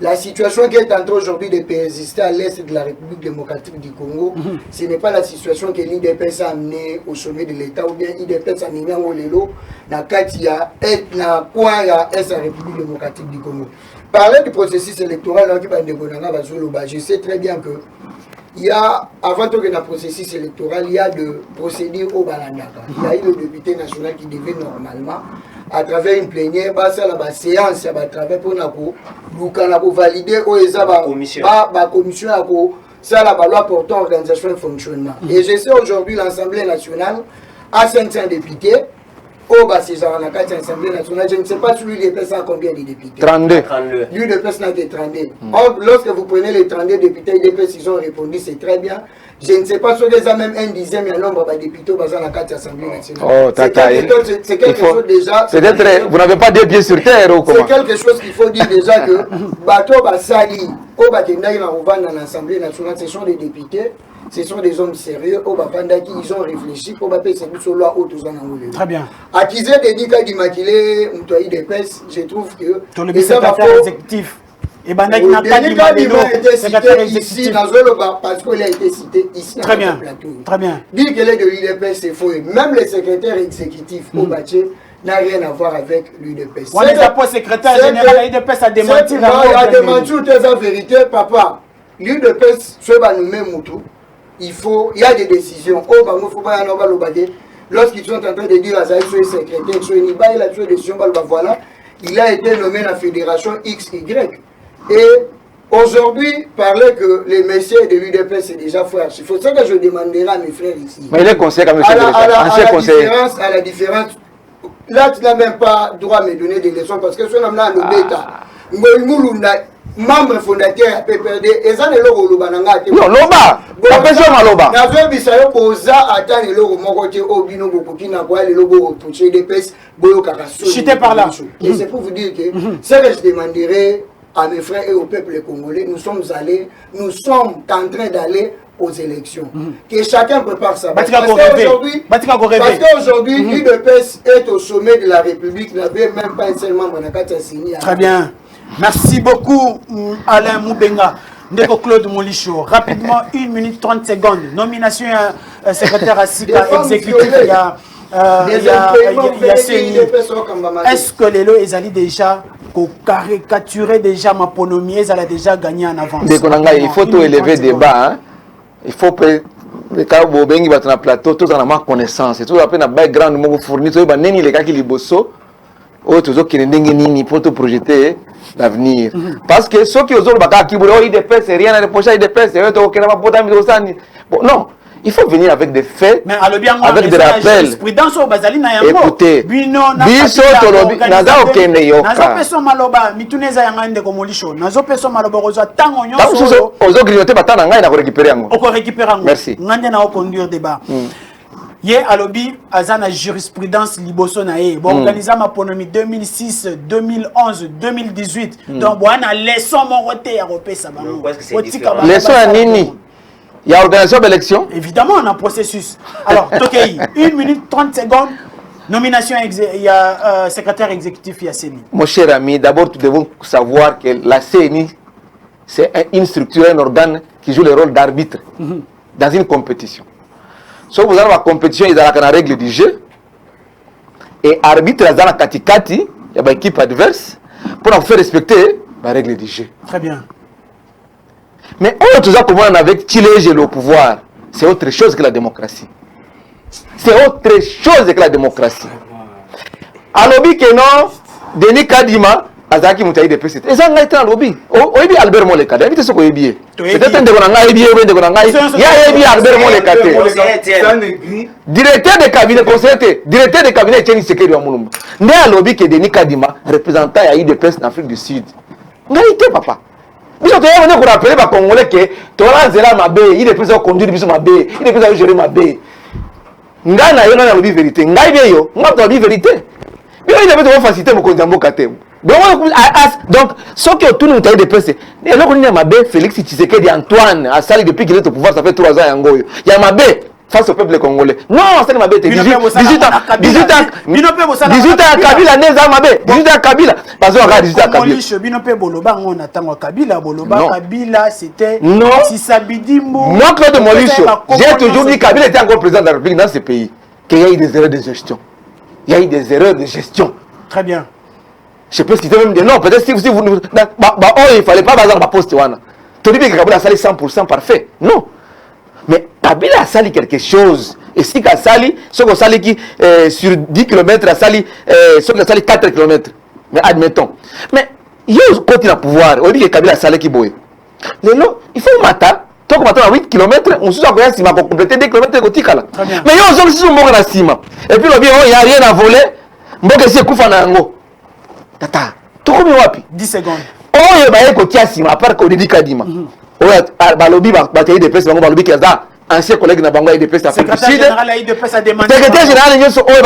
La situation qui est en train aujourd'hui de persister à l'est de la République démocratique du Congo, ce n'est pas la situation que l'IDPS a amenée au sommet de l'État ou bien l'IDPS a amené au Lelo, dans Katia, et dans quoi la République démocratique du Congo. Parler du processus électoral, je sais très bien que il y a, avant que le processus électoral, il y a de procédures au Balandaka. Il y a eu le député national qui devait normalement, à travers une plénière, la séance, à travers pour valider la commission ça la loi portant organisation et fonctionnement. Et je sais aujourd'hui l'Assemblée nationale a 500 députés. Oh, bah, c'est ça, on a 4 assemblées nationales. Je ne sais pas si l'UDPS a combien de députés. 32. L'UDPS n'a que 32. Or, lorsque vous prenez les 32 députés, l'UDPS, ils ont répondu, c'est très bien. Je ne sais pas si les a même un dixième et un nombre de députés dans la 4 assemblées nationales. Oh, tata. C'est quelque chose déjà. Peut-être vous n'avez pas deux pieds sur terre ou comment? C'est quelque chose qu'il faut dire déjà que Bato Basali, au Bakendai, dans l'Assemblée nationale, ce sont des députés. Ce sont des hommes sérieux, ils ont réfléchi pour faire cette loi haute aux Anangolais. Très bien. Accusé de Dika Dimakile, Moutoyi Depes, je trouve que. Ton le secrétaire exécutif. Et Bandaki n'a pas été cité ici, dans parce qu'il a été cité ici. Très bien. Très bien. Dire qu'elle est de l'UDPS, c'est faux. Même le secrétaire exécutif, Obaché, n'a rien à voir avec l'UDPS. On est pas secrétaire général de l'UDPS à démentir. Il a démenti la vérité, papa. L'UDPS, ce va nous mettre il y a des décisions. lorsqu'ils sont en train de dire à Zahir soit secrétaire, soit Niba, il a pris des décisions, voilà, il a été nommé à la fédération XY. Et aujourd'hui, parler que les messieurs de l'UDP c'est déjà frère, il faut ça que je demanderai à mes frères ici. Mais il est conseiller comme monsieur à la différence, là tu n'as même pas droit à me donner des leçons parce que ce nom là le bêta. Membre fondateur à PPRD, et ça n'est pas le Lobananga. Non, Loba, la personne à Loba. La vraie bisayo posa attend le logo mokote au bino bokoki na quoi le logo touché des pèses boyo kakaso. J'étais par là. Et c'est pour vous dire que ce que je demanderai à mes frères et au peuple congolais, nous sommes en train d'aller aux élections. Que chacun prépare sa base. Parce qu'aujourd'hui, l'UDPS est au sommet de la République, n'avait même pas un seul membre dans la signé. Très bien. Merci beaucoup, Alain Moubenga. Ndeko Claude Molicho. Rapidement, 1 minute 30 secondes. Nomination secrétaire à SICA exécutif. Il y a CENI. Est-ce que les lois ont déjà caricaturé déjà ma ponomie, elle a déjà gagné en avance? Il faut tout élever le débat. Il faut que les cas où on va sur plateau, tout en avoir connaissance. Et tout après un background nous fournir, tout les gars qui les bossent, autres qui ne pour te projeter l'avenir. Parce que ceux qui ont qui voulaient IDPS, c'est rien à reprocher IDPS, c'est eux qui n'ont non. Il faut venir avec des faits, avec des rappels. Écoutez, merci. Ye alobi azana jurisprudence liboso na ye bon organiser ma ponomi 2006 2011 2018 donc bwana leçon mon côté ya repesa bango leçon ya nini il y a organisation d'élection évidemment on a processus alors Tokei 1 minute 30 secondes nomination il y a secrétaire exécutif il y a CENI. Mon cher ami, d'abord nous devons savoir que la CENI c'est une structure, un organe qui joue le rôle d'arbitre dans une compétition. So vous avez la compétition, ils ont la règle du jeu. Et arbitre, ils ont la katikati, il y a une équipe adverse, pour nous faire respecter la règle du jeu. Très bien. Mais autre comment on avec Chilege le pouvoir, c'est autre chose que la démocratie. C'est autre chose que la démocratie. Alors, que non, Denis Kadima, Azaki Moutaï de PCT. Et ça, on a été en lobby. Oyebi Albert Molekade. Invitez ce qu'on est. Peut-être un de Albert Molekade. Directeur de cabinet, conseiller, directeur de cabinet, Tcheni Sekedi Wamulumba. Né à lobby que Denis Kadima, représentant à IDPS en Afrique du Sud. On a été, papa. Vous avez rappelé les Congolais que Torah Zela Mabé, il est plus conduire Bissou Mabé, il est plus gérer Mabé. Ngana yo na lobby vérité. Ngai bien yo, on va dire vérité. Mais il avait de faciliter mon condamné Kate. Donc, ce qui est tout le monde de presse, et là, on a Mabé, Félix Tshisekedi Antoine, à Sali depuis qu'il est au pouvoir, ça fait 3 ans. Il y a Mabé face au peuple congolais. Non, c'est Mabé, 18 ans, Kabila, Neza Mabé, 18 ans, Kabila. Parce qu'on regarde 18 ans, Kabila, c'était. Non, moi, Claude Molicho, j'ai toujours dit que Kabila était encore président de la République dans ce pays, qu'il y a eu des erreurs de gestion. Il y a eu des erreurs de gestion. Très bien. Je peux citer même des noms. Peut-être si vous il ne fallait pas baser dans la poste. Tu dis que Kabila a sali 100% parfait. Non. Mais Kabila a sali quelque chose. Et si Kabila a sali, ce qu'on sali qui sur 10 km a sali, ce qu'on a sali 4 km. Mais admettons. Mais il y a un côté de pouvoir. On dit que Kabila a sali qui boye. Il faut matin. Tant qu'on attend à 8 km, on se dit qu'il va compléter 2 km de Kotikala. Mais il y a un aussi mort dans Sima. Et puis il n'y a rien à voler. Mboke c'est Koufanango. Tata, tu combien wapi 10 secondes. Oh, il y a un Sima, à part qu'on dit Kadima. Oh, Balobi, bataille de presse, Balobi, Kaza, ancien collègue de Bangla et de presse, secrétaire général de presse a demandé. Secrétaire général,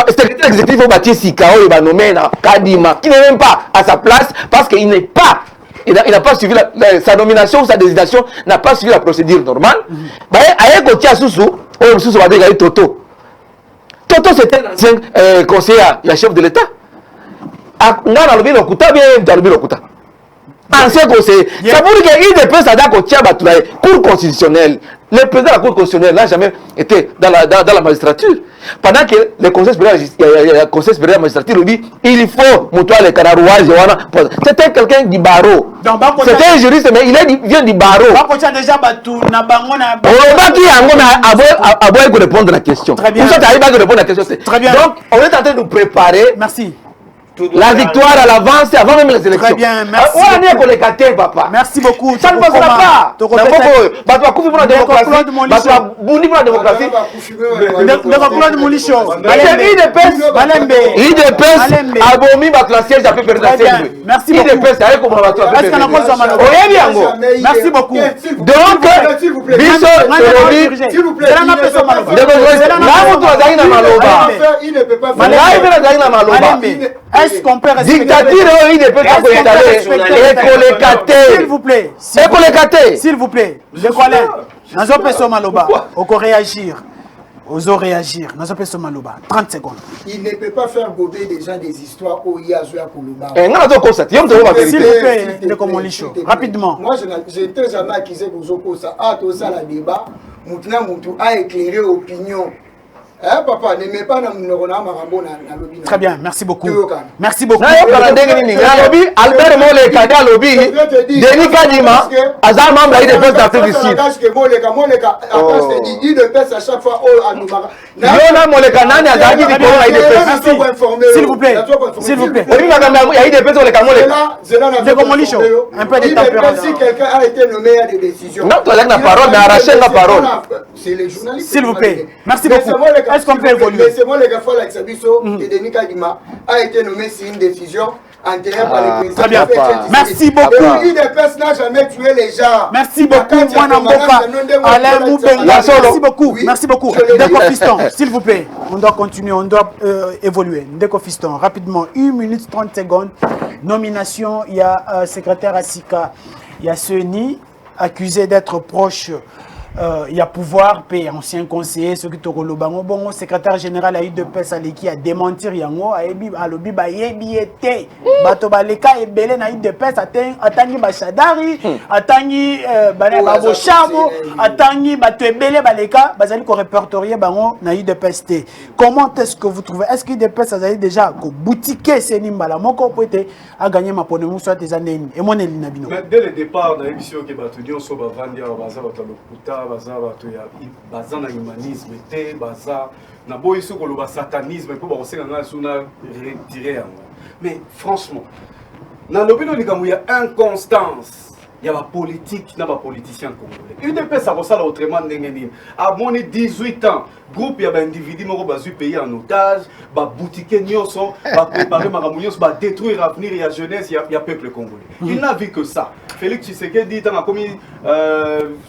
secrétaire exécutif au bâtir Sika, il va nommer Kadima, qui n'est même pas à sa place parce qu'il n'est pas. Il n'a pas suivi sa nomination ou sa désignation, n'a pas suivi la procédure normale. Aïe Kotia Soussou, oh, Soussou va dire Toto. Toto, c'était un conseiller, il y a chef de l'État. Nga na lobi lokuta bien dans lobi lokuta. ancien conseiller. C'est pour dire qu'il dépend ça d'accord tiens batulaye cour constitutionnelle. Le président de la cour constitutionnelle n'a jamais été dans la magistrature. Pendant que le conseil supérieur de la magistrature dit il faut mutual le canarouage. C'était quelqu'un du barreau. C'était un juriste mais il vient du barreau. On va répondre à la question. Très bien. Très bien. Donc on est en train de nous préparer. Merci. La victoire à l'avance avant même les élections. Très bien, merci. Papa. Merci beaucoup. Ça ne passera pas. La démocratie. abomi baklasiège ape perdre merci beaucoup. Merci beaucoup. Donc biso est-ce qu'on peut respecter dictature s'il vous plaît, s'il vous plaît, le collègue nazo peso maloba oko réagir. Oso réagir. 30 secondes. Il ne peut pas faire gober des gens des histoires au Yazo à Koulouba. S'il vous plaît, le Komolicho. Rapidement. Moi, je n'ai jamais accusé Bouzoko ça. Ah, tout ça, la débat. Maintenant, Moutou a éclairé opinion. Hein, papa, ne mets pas dans mon marambo na lobby. Très bien, merci beaucoup. Merci beaucoup. Albert Moleka da lobby. Denis Kadima, Azar membre de l'IDPS d'Afrique du Sud. IDPS à chaque fois au Anoumara. Yona Moleka nani azaki di ko IDPS. S'il vous plaît. S'il vous plaît. Oui, madame, il y a IDPS Moleka Moleka. De Komolicho. Un peu de température. Si quelqu'un a été nommé à des décisions. Non, tu as la parole, mais arracher la parole. C'est les journalistes. S'il vous plaît. Merci beaucoup. Est-ce qu'on peut évoluer? Laissez-moi les gars, la Xabiso et Denis Kadima a été nommé sur une décision antérieure par le président. Très bien. Merci beaucoup. l'IDPS n'a jamais tué les gens. Merci beaucoup. Alain Moubenga. Merci beaucoup. Merci beaucoup. Ndeko Fiston, s'il vous plaît. On doit continuer, on doit évoluer. Ndeko Fiston, rapidement. 1 minute 30 secondes. Nomination, il y a secrétaire Asika. Il y a Seni, accusé d'être proche. Il y a pouvoir, payer ancien conseiller, ceux qui te relobent. Bon, secrétaire général a eu de pèse à l'équipe à démentir Yango, à Ebi, à l'obi, à Yebi était. Bato Baleka et Belén a eu de pèse à Tangi Bachadari, à Tangi Babo Chabo, à Tangi Bato Belé Baleka, Bazali ko répertorié Bango, n'a eu de pèse. Comment est-ce que vous trouvez? Est-ce qu'il y a des pèses à déjà boutiquer ces Nimbala? Mon corps peut être à gagner ma ponémou soit tes années. Et mon Elinabino. Dès le départ, dans l'émission qui Batunion, so Bavandia, Bazar, baza na humanisme te baza na boyi soko lo satanisme po ba osenga na suna retirer yango. Mais franchement na lobino likambo ya inconstance ya ba politique na ba politicien congolais. UDPS ça resala autrement ndenge nini. A moni 18 ans groupe ya ba individu moko bazui pays en otage, ba boutique nyonso, ba préparer makambo nyonso, ba détruire l'avenir ya jeunesse ya peuple congolais. Il n'a vu que ça. Félix Tshisekedi dit commis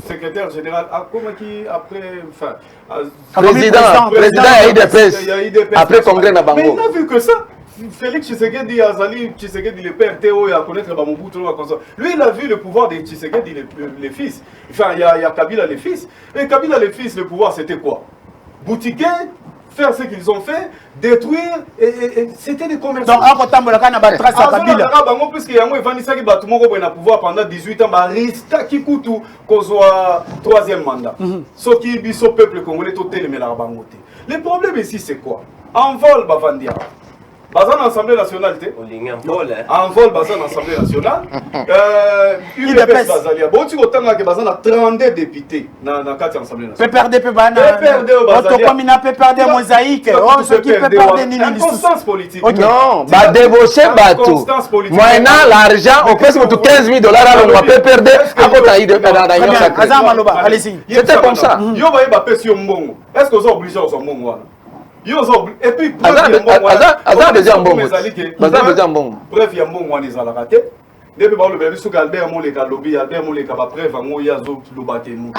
secrétaire général qui après enfin président ya IDPS après congrès na bango. Mais il n'a vu que ça. Félix Tshisekedi Azali Tshisekedi le père Théo à connaître Mobutu lui il a vu le pouvoir de Tshisekedi les fils. Enfin il y a Kabila les fils. Et Kabila les fils le pouvoir c'était quoi? Boutiquer, faire ce qu'ils ont fait, détruire et c'était des commerçants. Donc à Kotambola kana ba trace à Kabila. Bango puisque yango evanisaki bato moko boy na pouvoir pendant 18 ans ba rista kikutu kozwa 3e mandat. Soki biso peuple congolais to telemela bango te. Le problème ici c'est quoi? Envol Bavandia. Bazan Assemblée nationale, en vol Bazan Assemblée nationale. UDPS Bazalia. Bon, tu entends que Bazan a 32 députés dans la 4e Assemblée nationale. PPRD PPRD mosaïque. Oh, ce qui PPRD inconstance politique. Non, bah débaucher bateau. Moyennant l'argent, on peut se mettre 15 000 $, alors on va PPRD à côté de allez-y. C'était comme ça. Yo va y baper sur Mbongo. Est-ce que vous êtes obligé de Mbongo? Et puis, bref, il y a mon one is à la raté. Depuis que le bébé sous Albert Moleka lobby, Albert Moleka va preuve, moi y a zo lobate vidéo,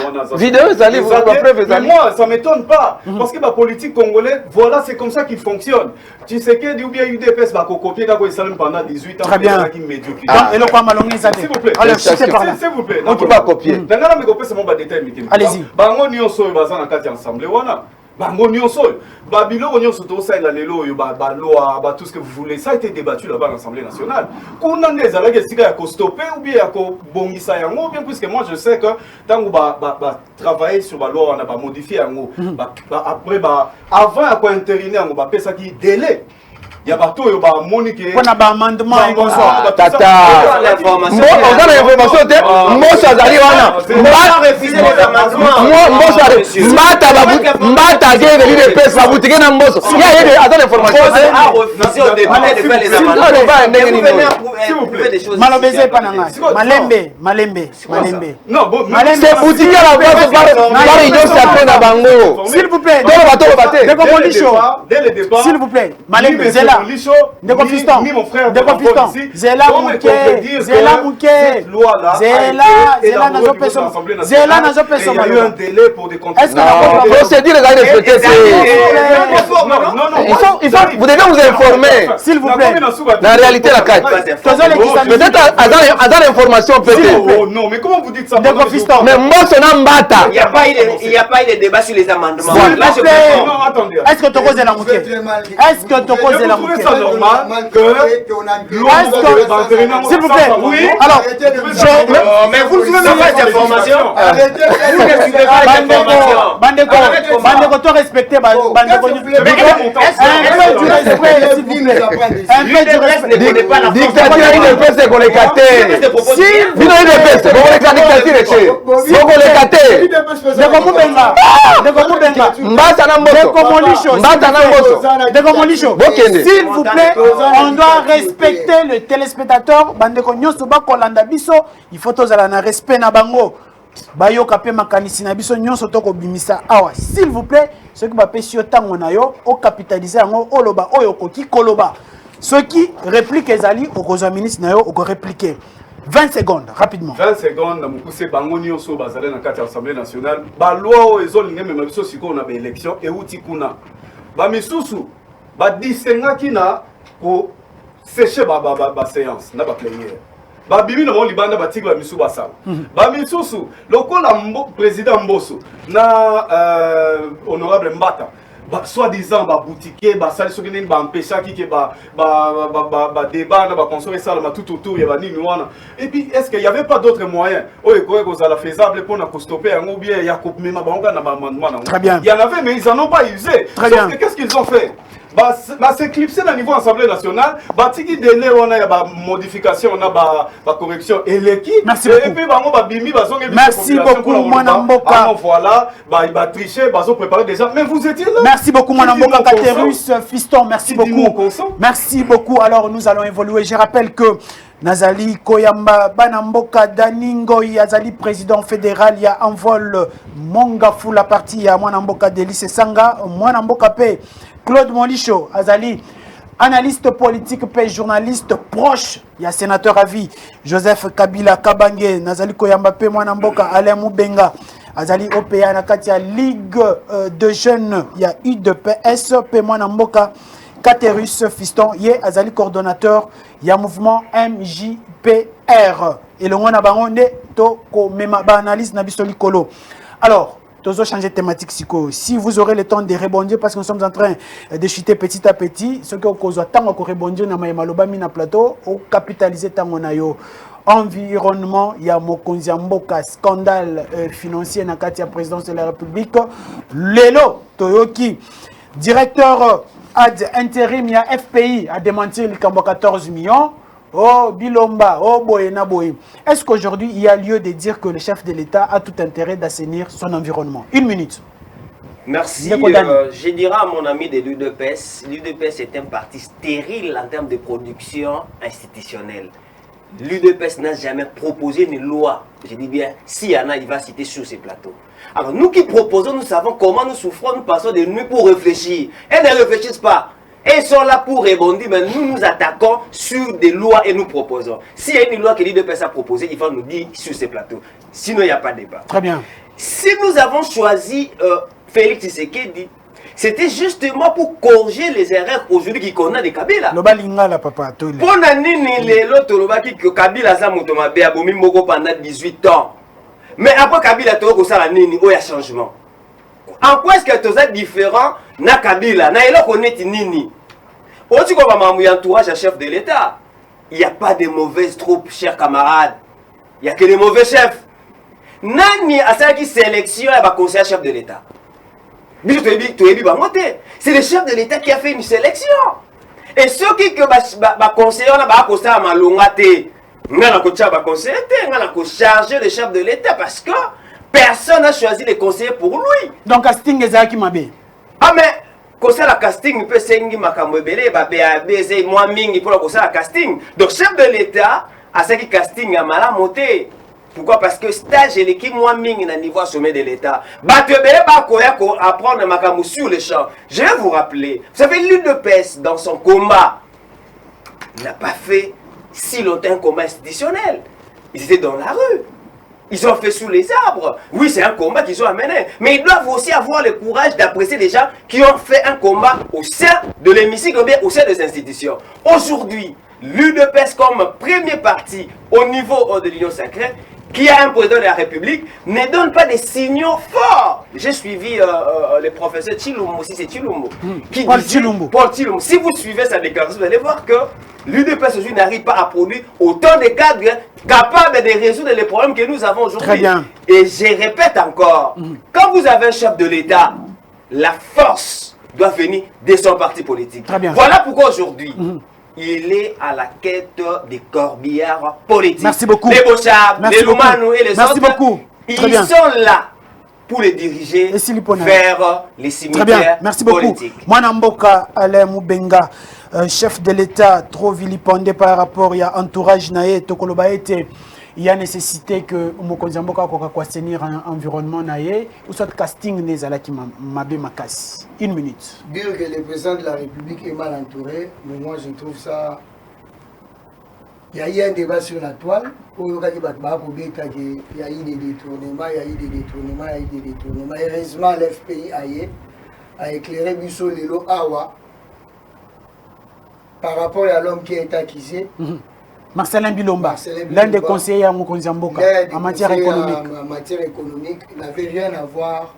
mais moi ça m'étonne pas parce que la politique congolaise, voilà, c'est comme ça qu'il fonctionne. Tu sais que ou bien UDPS va copier quand il s'allume pendant 18 ans. Très bien. Et le quoi malongé ça. S'il vous plaît. S'il vous plaît. On peut pas copier. Dans la mécopé c'est mon détail. Allez-y. Bango nyonso bazana kati ensemble wana. Bango nyonso, Babilo nyonso to ça la lelo yo ba loi ba tout ce que vous voulez, ça a été débattu là-bas à l'Assemblée nationale. Kuna neza la gestika ya ko stopper ou bien ya ko bongisa yango, bien puisque moi je sais que tant que ba travailler sur la loi on a ba modifier yango, après avant ya ko entériner yango ba pesa ki délai. Il y a bateau yo ba monique on a ba amendement tata on a l'information te mboso azali wana mbata ke de l'UDPS ba boutique na mboso ya yede aza l'information a refusé au député de faire les amendements. Malobeze pa nanga Malembe non bon c'est boutique la voix par union sacrée na bango s'il vous plaît donc bateau baté dès le départ s'il vous plaît Malembe Zela Ndeko Fiston Zela nazo peso il y a eu un délai pour des est-ce que la procédure est respectée il faut vous devez vous informer s'il vous plaît la réalité la carte peut-être à l'information peut-être non mais comment vous dites ça Ndeko Fiston mais moi son mbata Il n'y a pas eu de débat sur les amendements. Là, je non attendez est-ce que tu causes la mouquet est-ce que tu causes la mouquet ça normal que s'il vous plaît oui alors mais vous ne suivez même pas les informations. Vous ne suivez pas les informations. Bandeko toi respecter Bandeko un peu du respect s'il vous plaît un peu du respect dictature UDPS ko lekate si bino UDPS ko lekate dictature ko lekate Ndeko Mubenga mbata na mboso bokende s'il vous plaît on doit respecter le téléspectateur bandeko nyonso bakolanda biso il faut tozala na respect na bango bayoka pe makanisi na biso nyonso to kobimisa awa s'il vous plaît ce qui bapesi yo tango na yo o capitaliser yango oloba oyo koki koloba ce qui réplique ezali okozwa ministre na yo oko répliquer 20 secondes rapidement 20 secondes na mukuse bango nyonso bazale na kati ya Assemblée nationale ba loi ezolinga mema biso siko na ba élection euti kuna ba misusu ba disengaki na ko sécher ba séance na ba plénière ba bimi na mo libanda ba tigla misu ba sala ba misusu lokola président Mbosso na honorable Mbata soi-disant boutiquier sali soki nini empêchaki ke débat na consommer ça tout autour ya nini wana et puis est-ce qu'il y avait pas d'autres moyens oyo kozala faisable pour na stopper yango bien ya komema bango na amendement très bien il y en avait mais ils en ont pas usé sauf que qu'est-ce qu'ils ont fait s'éclipser na niveau Assemblée nationale batiki délai wana ya modification na correction eleki et puis bango bimi bazonge merci beaucoup mwana mboka voilà tricher bazo préparer déjà mais vous étiez là merci beaucoup mwana mboka Katerus Fiston merci beaucoup merci beaucoup alors nous allons évoluer je rappelle que Nazali Koyamba Banamboka Daningo Yazali président fédéral ya envol Mongafu la partie ya Mwanamboka Delice Sanga Mwanamboka P Claude Molicho Azali analyste politique P journaliste proche ya sénateur à vie Joseph Kabila Kabange Nazali Koyamba P Mwanamboka Alain Mubenga Azali OPA na kati ya Ligue de jeunes ya UDPS P Mwanamboka Katerus Fiston ye azali coordonnateur ya mouvement MJPR et le ngona bango nde to ko mema ba analyse na biso likolo. Alors tozo changer thématique siko si vous aurez le temps de rebondir parce que nous sommes en train de chuter petit à petit ce que kozwa tango ko rebondir na maloba mi na plateau au capitaliser tango na yo environnement ya mokonzi mboka scandale financier na kati ya présidence de la République lelo toyoki directeur ad intérim ya FPI a démenti le 14 millions. Oh Bilomba, oh Boyena Boy. Est-ce qu'aujourd'hui il y a lieu de dire que le chef de l'État a tout intérêt d'assainir son environnement? Une minute. Merci. Je dirais à mon ami de l'UDPS, l'UDPS est un parti stérile en termes de production institutionnelle. L'UDPS n'a jamais proposé une loi. Je dis bien, s'il y en a, il va citer sur ces plateaux. Alors nous qui proposons, nous savons comment nous souffrons, nous passons des nuits pour réfléchir. Elles ne réfléchissent pas. Elles sont là pour rebondir, mais nous nous attaquons sur des lois et nous proposons. S'il y a une loi que l'UDPS a proposée, il va nous dire sur ces plateaux. Sinon, il n'y a pas de débat. Très bien. Si nous avons choisi Félix Tshisekedi, c'était justement pour corriger les erreurs aujourd'hui qui connaissent des Kabila. Le balingala papa. Pour nani l'autre lobaki que Kabila za motomabe a bomi moko pendant 18 ans. Mais après Kabila to ko sala nini o ya changement. En quoi est-ce que tu es différent na Kabila? Na elo connaît nini? Aussi comme un entourage à chef de l'État. Il n'y a pas de mauvaises troupes, chers camarades. Il n'y a que des mauvais chefs. Nani a ça qui sélection et va conseiller chef de l'État. C'est le chef de l'État qui a fait une sélection. Et ceux qui conseillent, on a conseillé à Malongate. On a conseillé, on a chargé le chef de l'État parce que personne n'a choisi les conseillers pour lui. Donc, casting est qui m'a bien. Ah, mais conseil la casting, peut sengi makamwebele, babé, moi mingi pour le conseil la casting. Donc, chef de l'État, à ce qui casting a mal monté. Pourquoi? Parce que stage et l'équipe moins mingi na niveau sommet de l'État. Batebele bakoya ko apprendre makamou sur le champ. Je vais vous rappeler, vous savez, l'UDPS dans son combat n'a pas fait si longtemps un combat institutionnel. Ils étaient dans la rue. Ils ont fait sous les arbres. Oui, c'est un combat qu'ils ont amené. Mais ils doivent aussi avoir le courage d'apprécier les gens qui ont fait un combat au sein de l'hémicycle ou bien au sein des institutions. Aujourd'hui, l'UDPS comme premier parti au niveau de l'Union sacrée, qui a un président de la République, ne donne pas des signaux forts. J'ai suivi le professeur Chilumbo, si c'est Chilumbo, qui Paul disait, Chilumbo. Paul Chilumbo. Si vous suivez sa déclaration, vous allez voir que l'UDPS aujourd'hui n'arrive pas à produire autant de cadres capables de résoudre les problèmes que nous avons aujourd'hui. Très bien. Et je répète encore, quand vous avez un chef de l'État, la force doit venir de son parti politique. Très bien. Voilà pourquoi aujourd'hui, il est à la quête des corbillards politiques. Merci beaucoup. Les Bochab, Merci les Lumanou et les Merci autres, beaucoup. Très ils bien. sont là pour les diriger Et Sili Pona. vers les Très bien, cimetières merci beaucoup. politiques. Mwana Mboka Alain Moubenga, chef de l'État, trop vilipendé par rapport à entourage naé, Tokoloba était. Il y a nécessité que Mokonzi Mboka kwa tenir un environnement naé, ou soit casting les alaki mabe makas. Une minute. Dire que le président de la République est mal entouré, mais moi je trouve ça. Il y a eu un débat sur la toile. Il y a eu des détournements, Heureusement, l'FPI a éclairé Busso Lelo Awa par rapport à l'homme qui est accusé. Marcelin Bilomba, l'un des conseillers à Mokonzi Mboka en matière économique. En matière économique, il n'avait rien à voir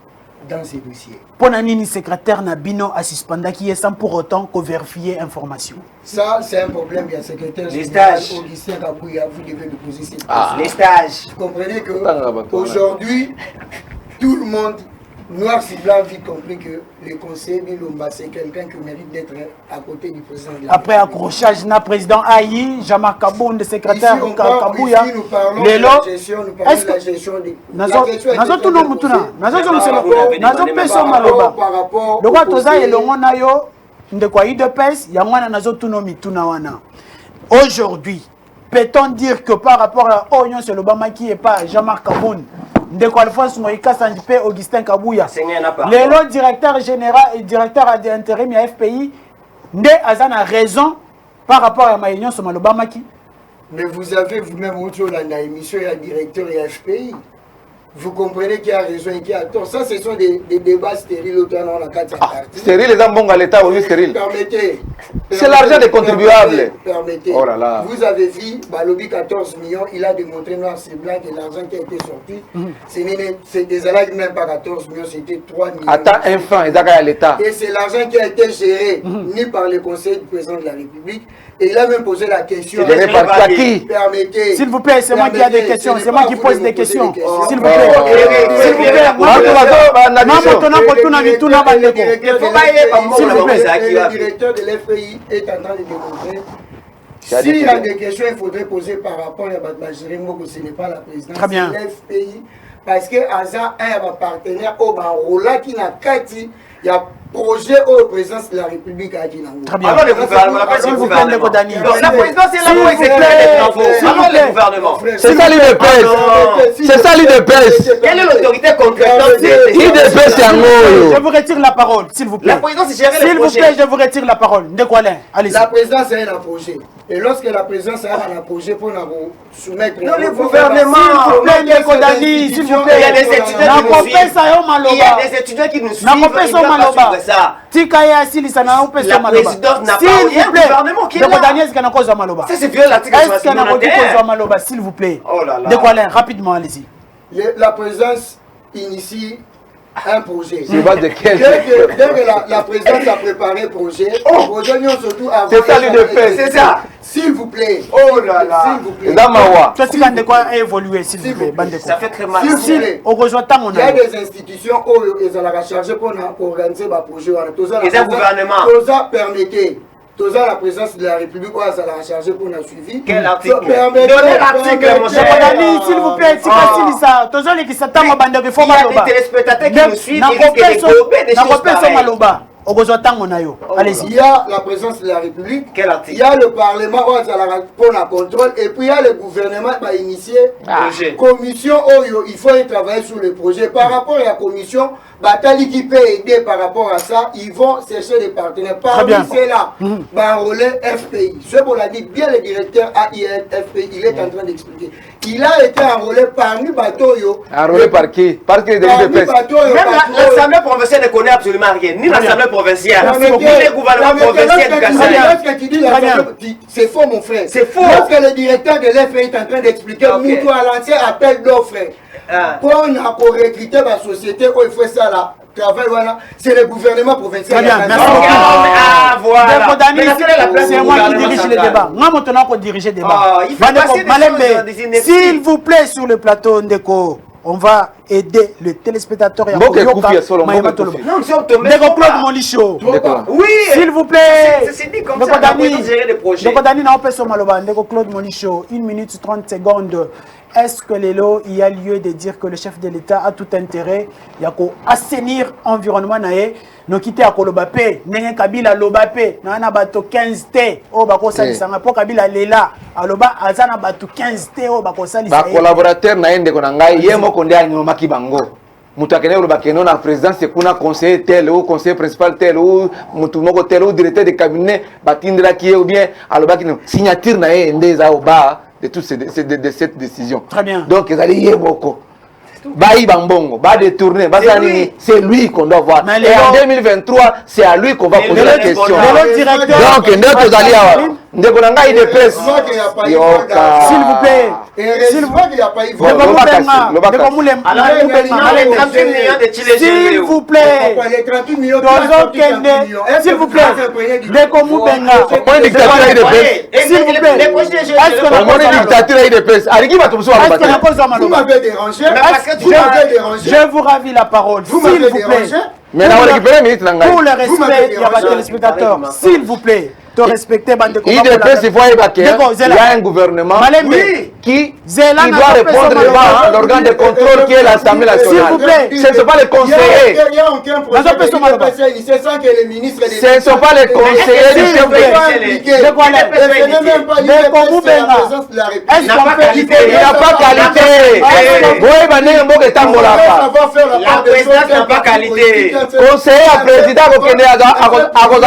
dans ces dossiers. Ponanini, secrétaire Nabino, a suspendu qui est sans pour autant que vérifier information. Ça, c'est un problème. Il y a un secrétaire Les général, stages. Augustin Kabouya, vous devez nous poser cette question. Les stages. Vous comprenez que aujourd'hui, tout le monde, noir sur blanc, vite compris que le conseiller Bilomba, c'est quelqu'un qui mérite d'être à côté du président de la Après accrochage, na président Aïe, Jean-Marc Kaboun, le secrétaire Kabouya. Ici, nous parlons Lelo, de la gestion, nous parlons de la gestion des... nazo tout le monde nazo peso maloba rapport le roi toza elongo na yo ndeko yi de pes yangwana nazo tuno mituna wana. Aujourd'hui, peut-on dire que par rapport à Oignon sur l'Obama qui est pas Jean-Marc Kaboun, ndeko Alphonse Moïka Sanjipe, Augustin Kabouya, le directeur général et directeur d'intérim à FPI, nde azana raison par rapport à Maïnion sur l'Obama qui? Mais vous avez vous-même autour de la émission, il y a directeur et FPI. Vous comprenez qui a raison et qui a tort. Ça, ce sont des débats stériles autour de la carte partie. Stérile, les ambons à l'État, oui, stérile. Permettez. C'est l'argent des contribuables. Permettez. Oh là là. Vous avez vu, Balobi 14 millions, il a démontré noir c'est blanc que l'argent qui a été sorti, c'est des alages même pas 14 millions, c'était 3 millions. Attends, enfant, ils à l'État. Et c'est l'argent qui a été géré ni par le Conseil du président de la République. Et il a même posé la question. C'est géré par qui? Permettez. S'il vous plaît, c'est moi qui ai des questions. C'est moi qui pose des questions. S'il vous plaît. S'il vous plaît. Le directeur de l'FPI est en train de démontrer. S'il y a des questions, il faudrait poser par rapport à Jérémy, que ce n'est pas la présidence, c'est l'FPI. Parce que Aza a un partenaire au Barola qui n'a qu'à dire, il y a projet au présidence de la République à Djinango. Très bien. Alors le gouvernement, la présidence du gouvernement. La présidence est là pour exécuter les travaux. Alors le gouvernement. C'est ça l'IDPS. C'est ça l'IDPS. Quelle est l'autorité contractante? IDPS, c'est un mot. Je vous retire la parole, s'il vous plaît. La présidence est gérée S'il vous plaît, je vous retire la parole. De quoi allez-y. La présidence est un projet. Et lorsque la présidence a un projet pour nous soumettre... Non, le gouvernement. S'il vous plaît, Ndekodani, s'il vous plaît. Il y a des étudiants qui nous suivent. Il y a des étudiants qui nous suivent. Ils doivent pas suivre ça. La présidence n'a pas rien au gouvernement qui est là. Ça, c'est vieux l'article 61. S'il vous plaît. Oh là là. De quoi rapidement, allez-y. La présidence initie un projet. Sur base de quel? Dès que la présidence a préparé le projet, surtout à c'est ça l'UDPS, c'est ça. S'il vous plaît. Oh là là. S'il vous plaît. Toi, tu as de quoi évoluer, s'il vous plaît. Ça fait très mal. S'il vous plaît. Il y a des institutions où ils ont la chargé pour organiser le projet. Et un gouvernement. Permettez. La présidence de la République, ça l'a chargé pour un suivi. Quel article? Donnez l'article, mon cher. S'il vous plaît, c'est facile ça. Il y a des téléspectateurs qui nous suivent et risquent de développer des choses pareilles. Allez-y. Il y a la présence de la République, quel article? Il y a le Parlement pour la contrôle et puis il y a le gouvernement qui va initier commission où il faut travailler sur le projet. Par rapport à la commission, Batali qui peut aider par rapport à ça, ils vont chercher des partenaires. Parmi ceux-là, Barolé FPI. Ce qu'on a dit, bien le directeur AIN FPI, il est en train d'expliquer. Il a été enrôlé parmi Batoyo. Enrôlé par qui? Par qui? Même l'Assemblée provinciale ne connaît absolument rien. Ni l'Assemblée provinciale, ni le gouvernement provincial. C'est faux, mon frère. C'est faux. Lorsque le directeur de l'FPI est en train d'expliquer, Moutou a lancé appel d'offres. Pour recruter la société où il faut ça là. C'est le gouvernement provincial. Très bien, merci beaucoup. Ah, voilà. C'est moi qui dirige le débat. Moi, maintenant, pour diriger le débat. S'il vous plaît, sur le plateau, Ndeko, on va aider le téléspectateur. Ndeko Claude Molicho. Oui. S'il vous plaît. C'est dit comme ça, on peut gérer des projets. Ndeko Claude Molicho, 1 minute 30 secondes. Est-ce que Lélo, il y a lieu de dire que le chef de l'État a tout intérêt à assainir l'environnement? Nous quitter à Kolobapé, Nengen Kabila Lobapé, Nana Bato 15 T, oh Bako Salisanga, pour Kabila Lela, Aloba Azana Bato 15 T, oh Bako Salisanga. Ba collaborateur na yende konanga, yemo konde anyoma kibango. Mutakene Lobakeno na présidence c'est kuna conseiller tel ou conseiller principal tel ou mutumoko tel ou directeur de cabinet batindra qui ou bien aloba kino signature na yende za oba de toutes de cette décision. Très bien. Donc ils allaient yemoko. Baï Bambongo, va détourner, c'est lui qu'on doit voir. Et en 2023, c'est à lui qu'on va poser la question. Donc, nous allons Ndekonanga il dépêche. S'il vous plaît. S'il vous plaît. S'il vous plaît. S'il vous plaît. S'il vous plaît. Je vous ravis la parole. S'il vous plaît. Mais pour le respect, il y a pas de téléspectateurs. S'il vous plaît. De respecter il y a un gouvernement qui doit répondre devant l'organe de contrôle qui est l'Assemblée nationale. S'il vous plaît. Ce ne sont pas les conseillers. Ce ne sont pas les conseillers du chef de l'État. Il n'a pas qualité. La présidence n'a pas qualité. Conseiller à président à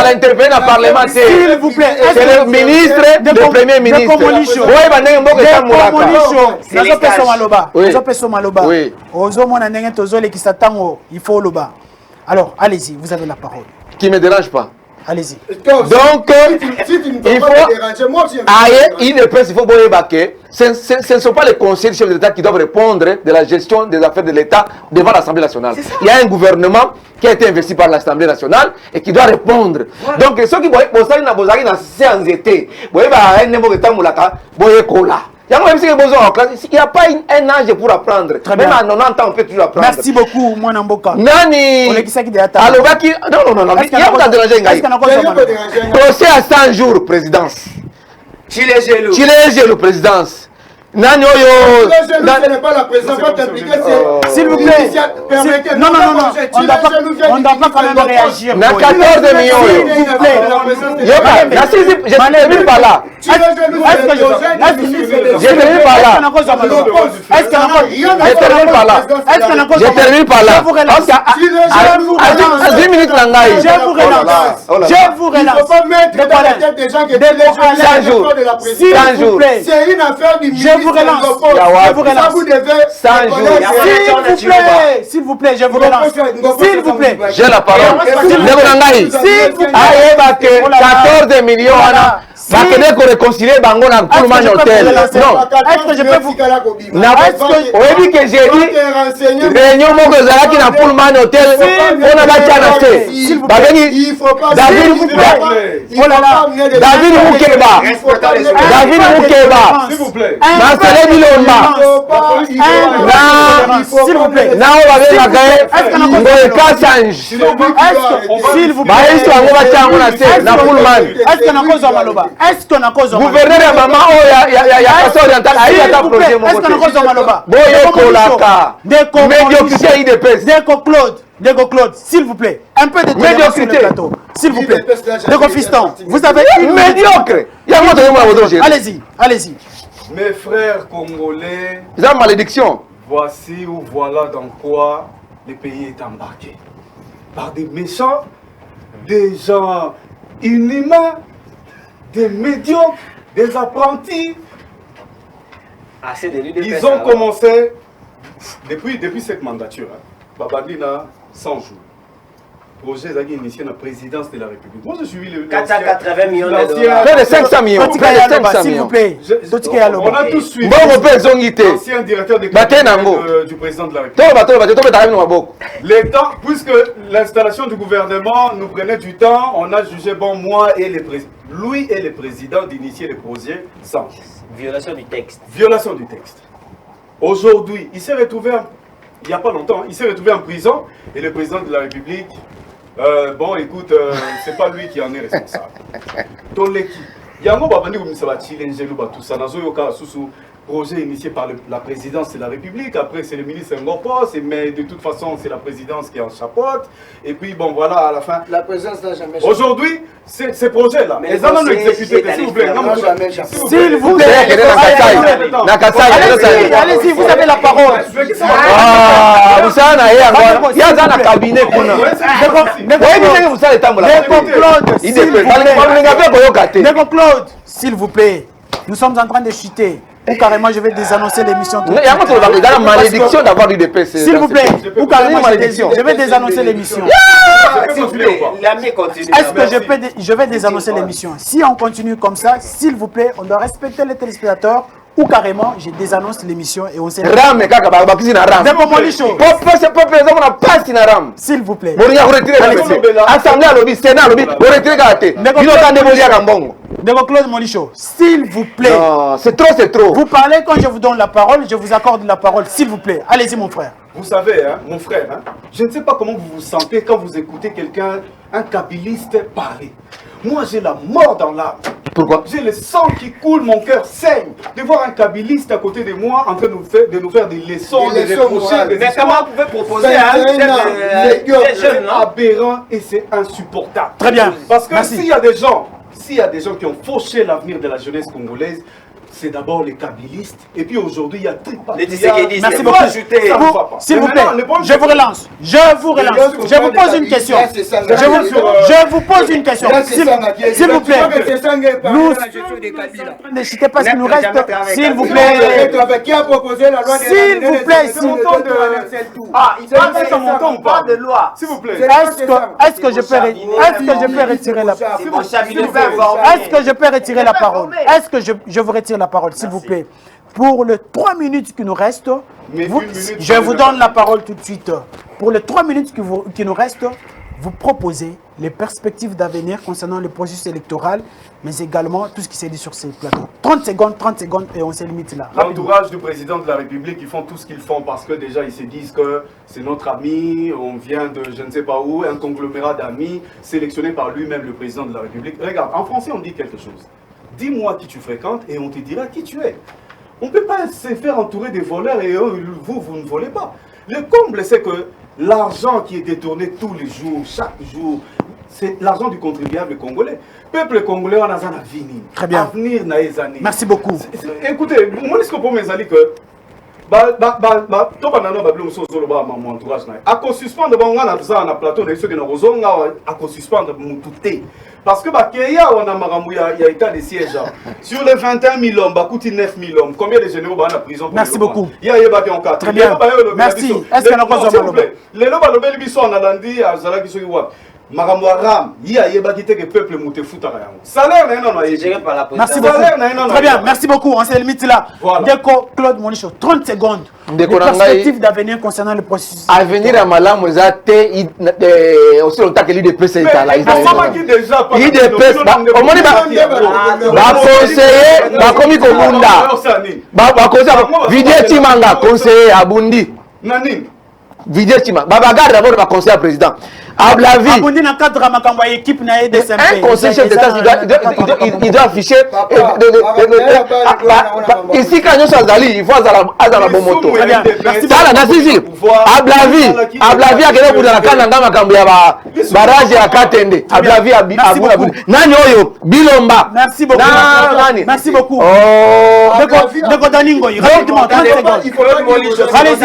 intervenir dans le Parlement. S'il vous plaît, c'est le ministre, le premier ministre. Alors, allez-y, vous avez la parole. Qui ne me dérange pas. Allez-y. Donc, il faut ce ne sont pas les conseillers du chef de l'État qui doivent répondre de la gestion des affaires de l'État devant l'Assemblée nationale. Il y a un gouvernement qui a été investi par l'Assemblée nationale et qui doit répondre. Voilà. Donc, ceux qui vont sans été, il n'y a pas un âge pour apprendre. Même à 90 ans, on peut toujours apprendre. Merci beaucoup, mon Amboka. Nani Alobaki. Non. Il y a pas de déranger. Procès à 100 jours, présidence. Chile le présidence. Nani Oyo. Ce n'est pas la présidence, pas t'impliquer. S'il vous plaît. Non. On ne doit pas quand même réagir. Na 14 millions. S'il vous plaît. Je termine par là. Je termine par là. À 10 minutes, je vous relance. Il ne faut pas mettre dans la tête des gens qui étaient 100 jours. S'il vous plaît. C'est une affaire du ministre. Je vous relance. Vous devez 100 jours. S'il vous plaît, je vous relance. S'il vous plaît. J'ai la parole. S'il vous plaît. 14 millions. bakende ko réconcilier bango na Pullman Hotel. Non. Est-ce que je peux vous Oui, que j'ai dit réunion moko ezalaki na Pullman Hotel on a batia na se. Il faut pas David Mukeba. David Mukeba. S'il vous plaît. Marcel Bilomba. S'il vous plaît. Na on va venir na Ngoye Kassange. S'il vous plaît. Ba histo ngo batia ngo na se na Pullman. Est-ce qu'on a cause maloba? Est-ce qu'on a cause maloba? Gouverneur ya mama ya Kasa Oriental ayi ata projet moko. Est-ce qu'on a cause maloba? Boye kolaka. Médiocrité IDPS. Dego Claude, s'il vous plaît, un peu de tolérance sur le plateau. S'il vous plaît. Dego Fiston, vous avez... Médiocre. Allez-y, allez-y. Mes frères congolais, Ils ont malédiction. voici ou voilà dans quoi le pays est embarqué. Par des méchants, des gens inhumains, des médiocres, des apprentis. Assez de l'UDPS. Ils ont commencé, depuis cette mandature, Babadina, 100 jours. Projet Zaghi initié dans la présidence de la République. Moi, je suis le. 480 millions de Près dollars. de 500 millions. Près de 500 S'il vous millions. plaît. On a tous suivi. Bon, mon père, Zongité. L'ancien directeur de du président de la République. Les temps, puisque l'installation du gouvernement nous prenait du temps, on a jugé bon, moi et lui et le président d'initier le projet sans. Violation du texte. Violation du texte. Aujourd'hui, il s'est retrouvé, il n'y a pas longtemps, il s'est retrouvé en prison et le président de la République, bon écoute, c'est pas lui qui en est responsable. Ton l'équipe. Il y a un moment où ça va chiller, tout ça, dans un projet initié par la présidence de la République, après c'est le ministre Ngopos, mais de toute façon c'est la présidence qui en chapeaute, et puis bon voilà à la fin. La présidence n'a jamais... Aujourd'hui, ces projets-là, ils en ont exécuté, s'il vous plaît. S'il vous plaît. Allez-y, vous avez la parole. Ah, vous savez, il y a un cabinet. Dego Claude, s'il vous plaît. Nous sommes en train de chuter. Ou carrément, je vais désannoncer l'émission. Il y a la malédiction d'avoir eu des PC. S'il vous plaît, ou carrément, je vais désannoncer l'émission. S'il vous plaît, l'année continue. Est-ce que je vais désannoncer l'émission? Si on continue comme ça, s'il vous plaît, on doit respecter les téléspectateurs. Ou carrément, je désannonce l'émission et on s'est... Rame, kaka, bakisi na rame. Deko Molicho. C'est pas présent, on a pas na rame. S'il vous plaît. Boria retirer la PC. Assemblée à lobby, Sénat à lobby, retirer kate. Bino tande bolia kambongo. Deko Claude Molicho, s'il vous plaît. Non, c'est trop, c'est trop. Vous parlez quand je vous donne la parole, je vous accorde la parole, s'il vous plaît. Allez-y, mon frère. Vous savez, hein, mon frère, hein, je ne sais pas comment vous vous sentez quand vous écoutez quelqu'un, un kabiliste parler. Moi, j'ai la mort dans l'âme. Pourquoi? J'ai le sang qui coule, mon cœur saigne. De voir un kabiliste à côté de moi en train de nous faire des leçons, des reprocher. Mais comment vous pouvez proposer à un jeune aberrant et c'est insupportable. Très bien. Parce que s'il y a des gens qui ont fauché l'avenir de la jeunesse congolaise, c'est d'abord les kabylistes. Et puis aujourd'hui, il y a Merci beaucoup. S'il vous plaît, je vous relance. Je vous pose une question. Je vous pose une question. S'il vous plaît. Nous ne chutez pas ce qui nous reste. S'il vous plaît. Qui a proposé la loi? S'il vous plaît. parle de pas de loi. S'il vous plaît. Est-ce que je peux retirer la parole? Est-ce que je peux retirer la parole? Est-ce que je vous retire la parole, s'il vous plaît? Pour les 3 minutes qui nous restent, je vous donne la parole tout de suite. Pour les 3 minutes qui nous restent, vous proposez les perspectives d'avenir concernant le processus électoral, mais également tout ce qui s'est dit sur ces plateaux. 30 secondes et on se limite là. L'entourage du président de la République, ils font tout ce qu'ils font parce que déjà ils se disent que c'est notre ami, on vient de je ne sais pas où, un conglomérat d'amis sélectionné par lui-même, le président de la République. Regarde, en français on dit quelque chose. Dis-moi qui tu fréquentes et on te dira qui tu es. On ne peut pas se faire entourer des voleurs et vous ne volez pas. Le comble, c'est que l'argent qui est détourné tous les jours, chaque jour, c'est l'argent du contribuable congolais. Peuple congolais, on a un avenir. Très bien. Avenir dans les années. Merci beaucoup. Écoutez, moi, je peux mes amis que mon entourage à suspendre na plateau de ceux qui n'ont à suspendre parce que on a état de siège sur les 21 000 hommes, 9 000 hommes, combien de généraux en prison? Merci beaucoup. Il y a très bien. Merci. Est-ce qu'on a les makambo ram ya yebaki te que peuple monte futaka yango salaire na non merci beaucoup très bien merci beaucoup on se limite là Ndeko Claude Monicho 30 secondes Ndeko de perspective d'avenir concernant le processus avenir ya malamu eza te aussi longtemps que l'UDPS est là l'UDPS omoni baconseiller bakomi kobunda baconseiller Vidier Timanga conseiller abundi Vidier Timanga babagarde d'abord baconseiller président Ablavi. Abondi na cadre makambo ya équipe na EDSMP. Un conseil chef d'État il doit afficher ici quand nous sommes allés il faut azala bon moto. Merci beaucoup. Ablavi akele kudala kananga makambo ya barrage ya Katende. Ablavi nani oyo Bilomba. Merci beaucoup. Merci beaucoup. Ndeko Daningo rapidement 30 secondes. Allez-y.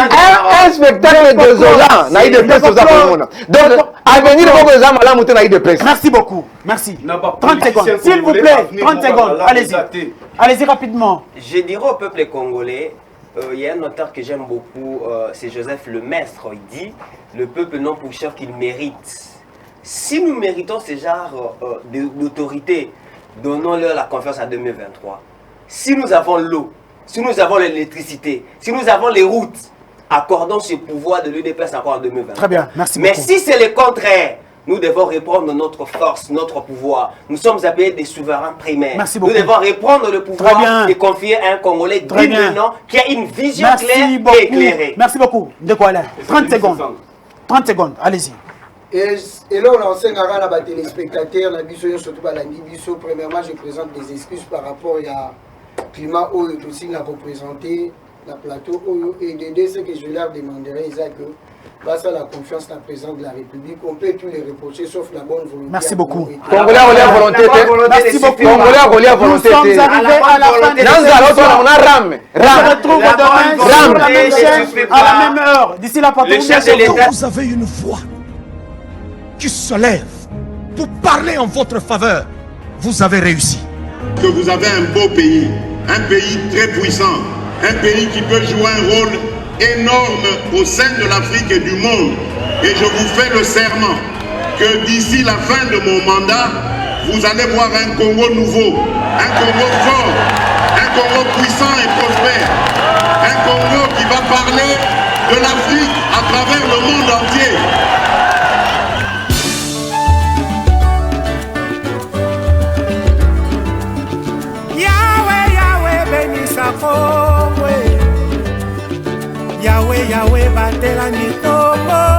Un spectacle désolant na IDPS aux Afro. Donc avenir merci beaucoup. Merci. 30 secondes. S'il vous plaît, 30 secondes. Allez-y. Allez-y rapidement. Je dirais au peuple congolais, il y a un auteur que j'aime beaucoup, c'est Joseph Lemestre. Il dit, le peuple non pour chef qu'il mérite. Si nous méritons ce genre d'autorité, donnons-leur la confiance en 2023. Si nous avons l'eau, si nous avons l'électricité, si nous avons les routes, accordons ce pouvoir de l'UDPS encore en 2020. Très bien, merci beaucoup. Mais si c'est le contraire, nous devons reprendre notre force, notre pouvoir. Nous sommes appelés des souverains primaires. Merci beaucoup. Nous devons reprendre le pouvoir et confier à un Congolais digne de nom qui a une vision claire et éclairée. Merci beaucoup. Ndeko Alain, 30 secondes. 30 secondes, allez-y. Et là, on enseigne à la téléspectateurs, la biso, surtout à la biso. Premièrement, je présente des excuses par rapport à climat où aussi n'a représenté la plateau et de deux, ce que je leur demanderai, c'est que face à la confiance d'un président de la République, on peut tous les reprocher sauf la bonne volonté. Merci beaucoup. Congolais à volonté. Merci beaucoup. Congolais à volonté. Nous sommes arrivés à la fin de on a Ram. On se retrouve demain sur la même chaîne, à la même heure. D'ici là, vous avez une voix qui se lève pour parler en votre faveur. Vous avez réussi. Que vous avez un beau pays, un pays très puissant. Un pays qui peut jouer un rôle énorme au sein de l'Afrique et du monde. Et je vous fais le serment que d'ici la fin de mon mandat, vous allez voir un Congo nouveau, un Congo fort, un Congo puissant et prospère, un Congo qui va parler de l'Afrique à travers le monde entier. Yahweh, Yahweh, batela mitombo.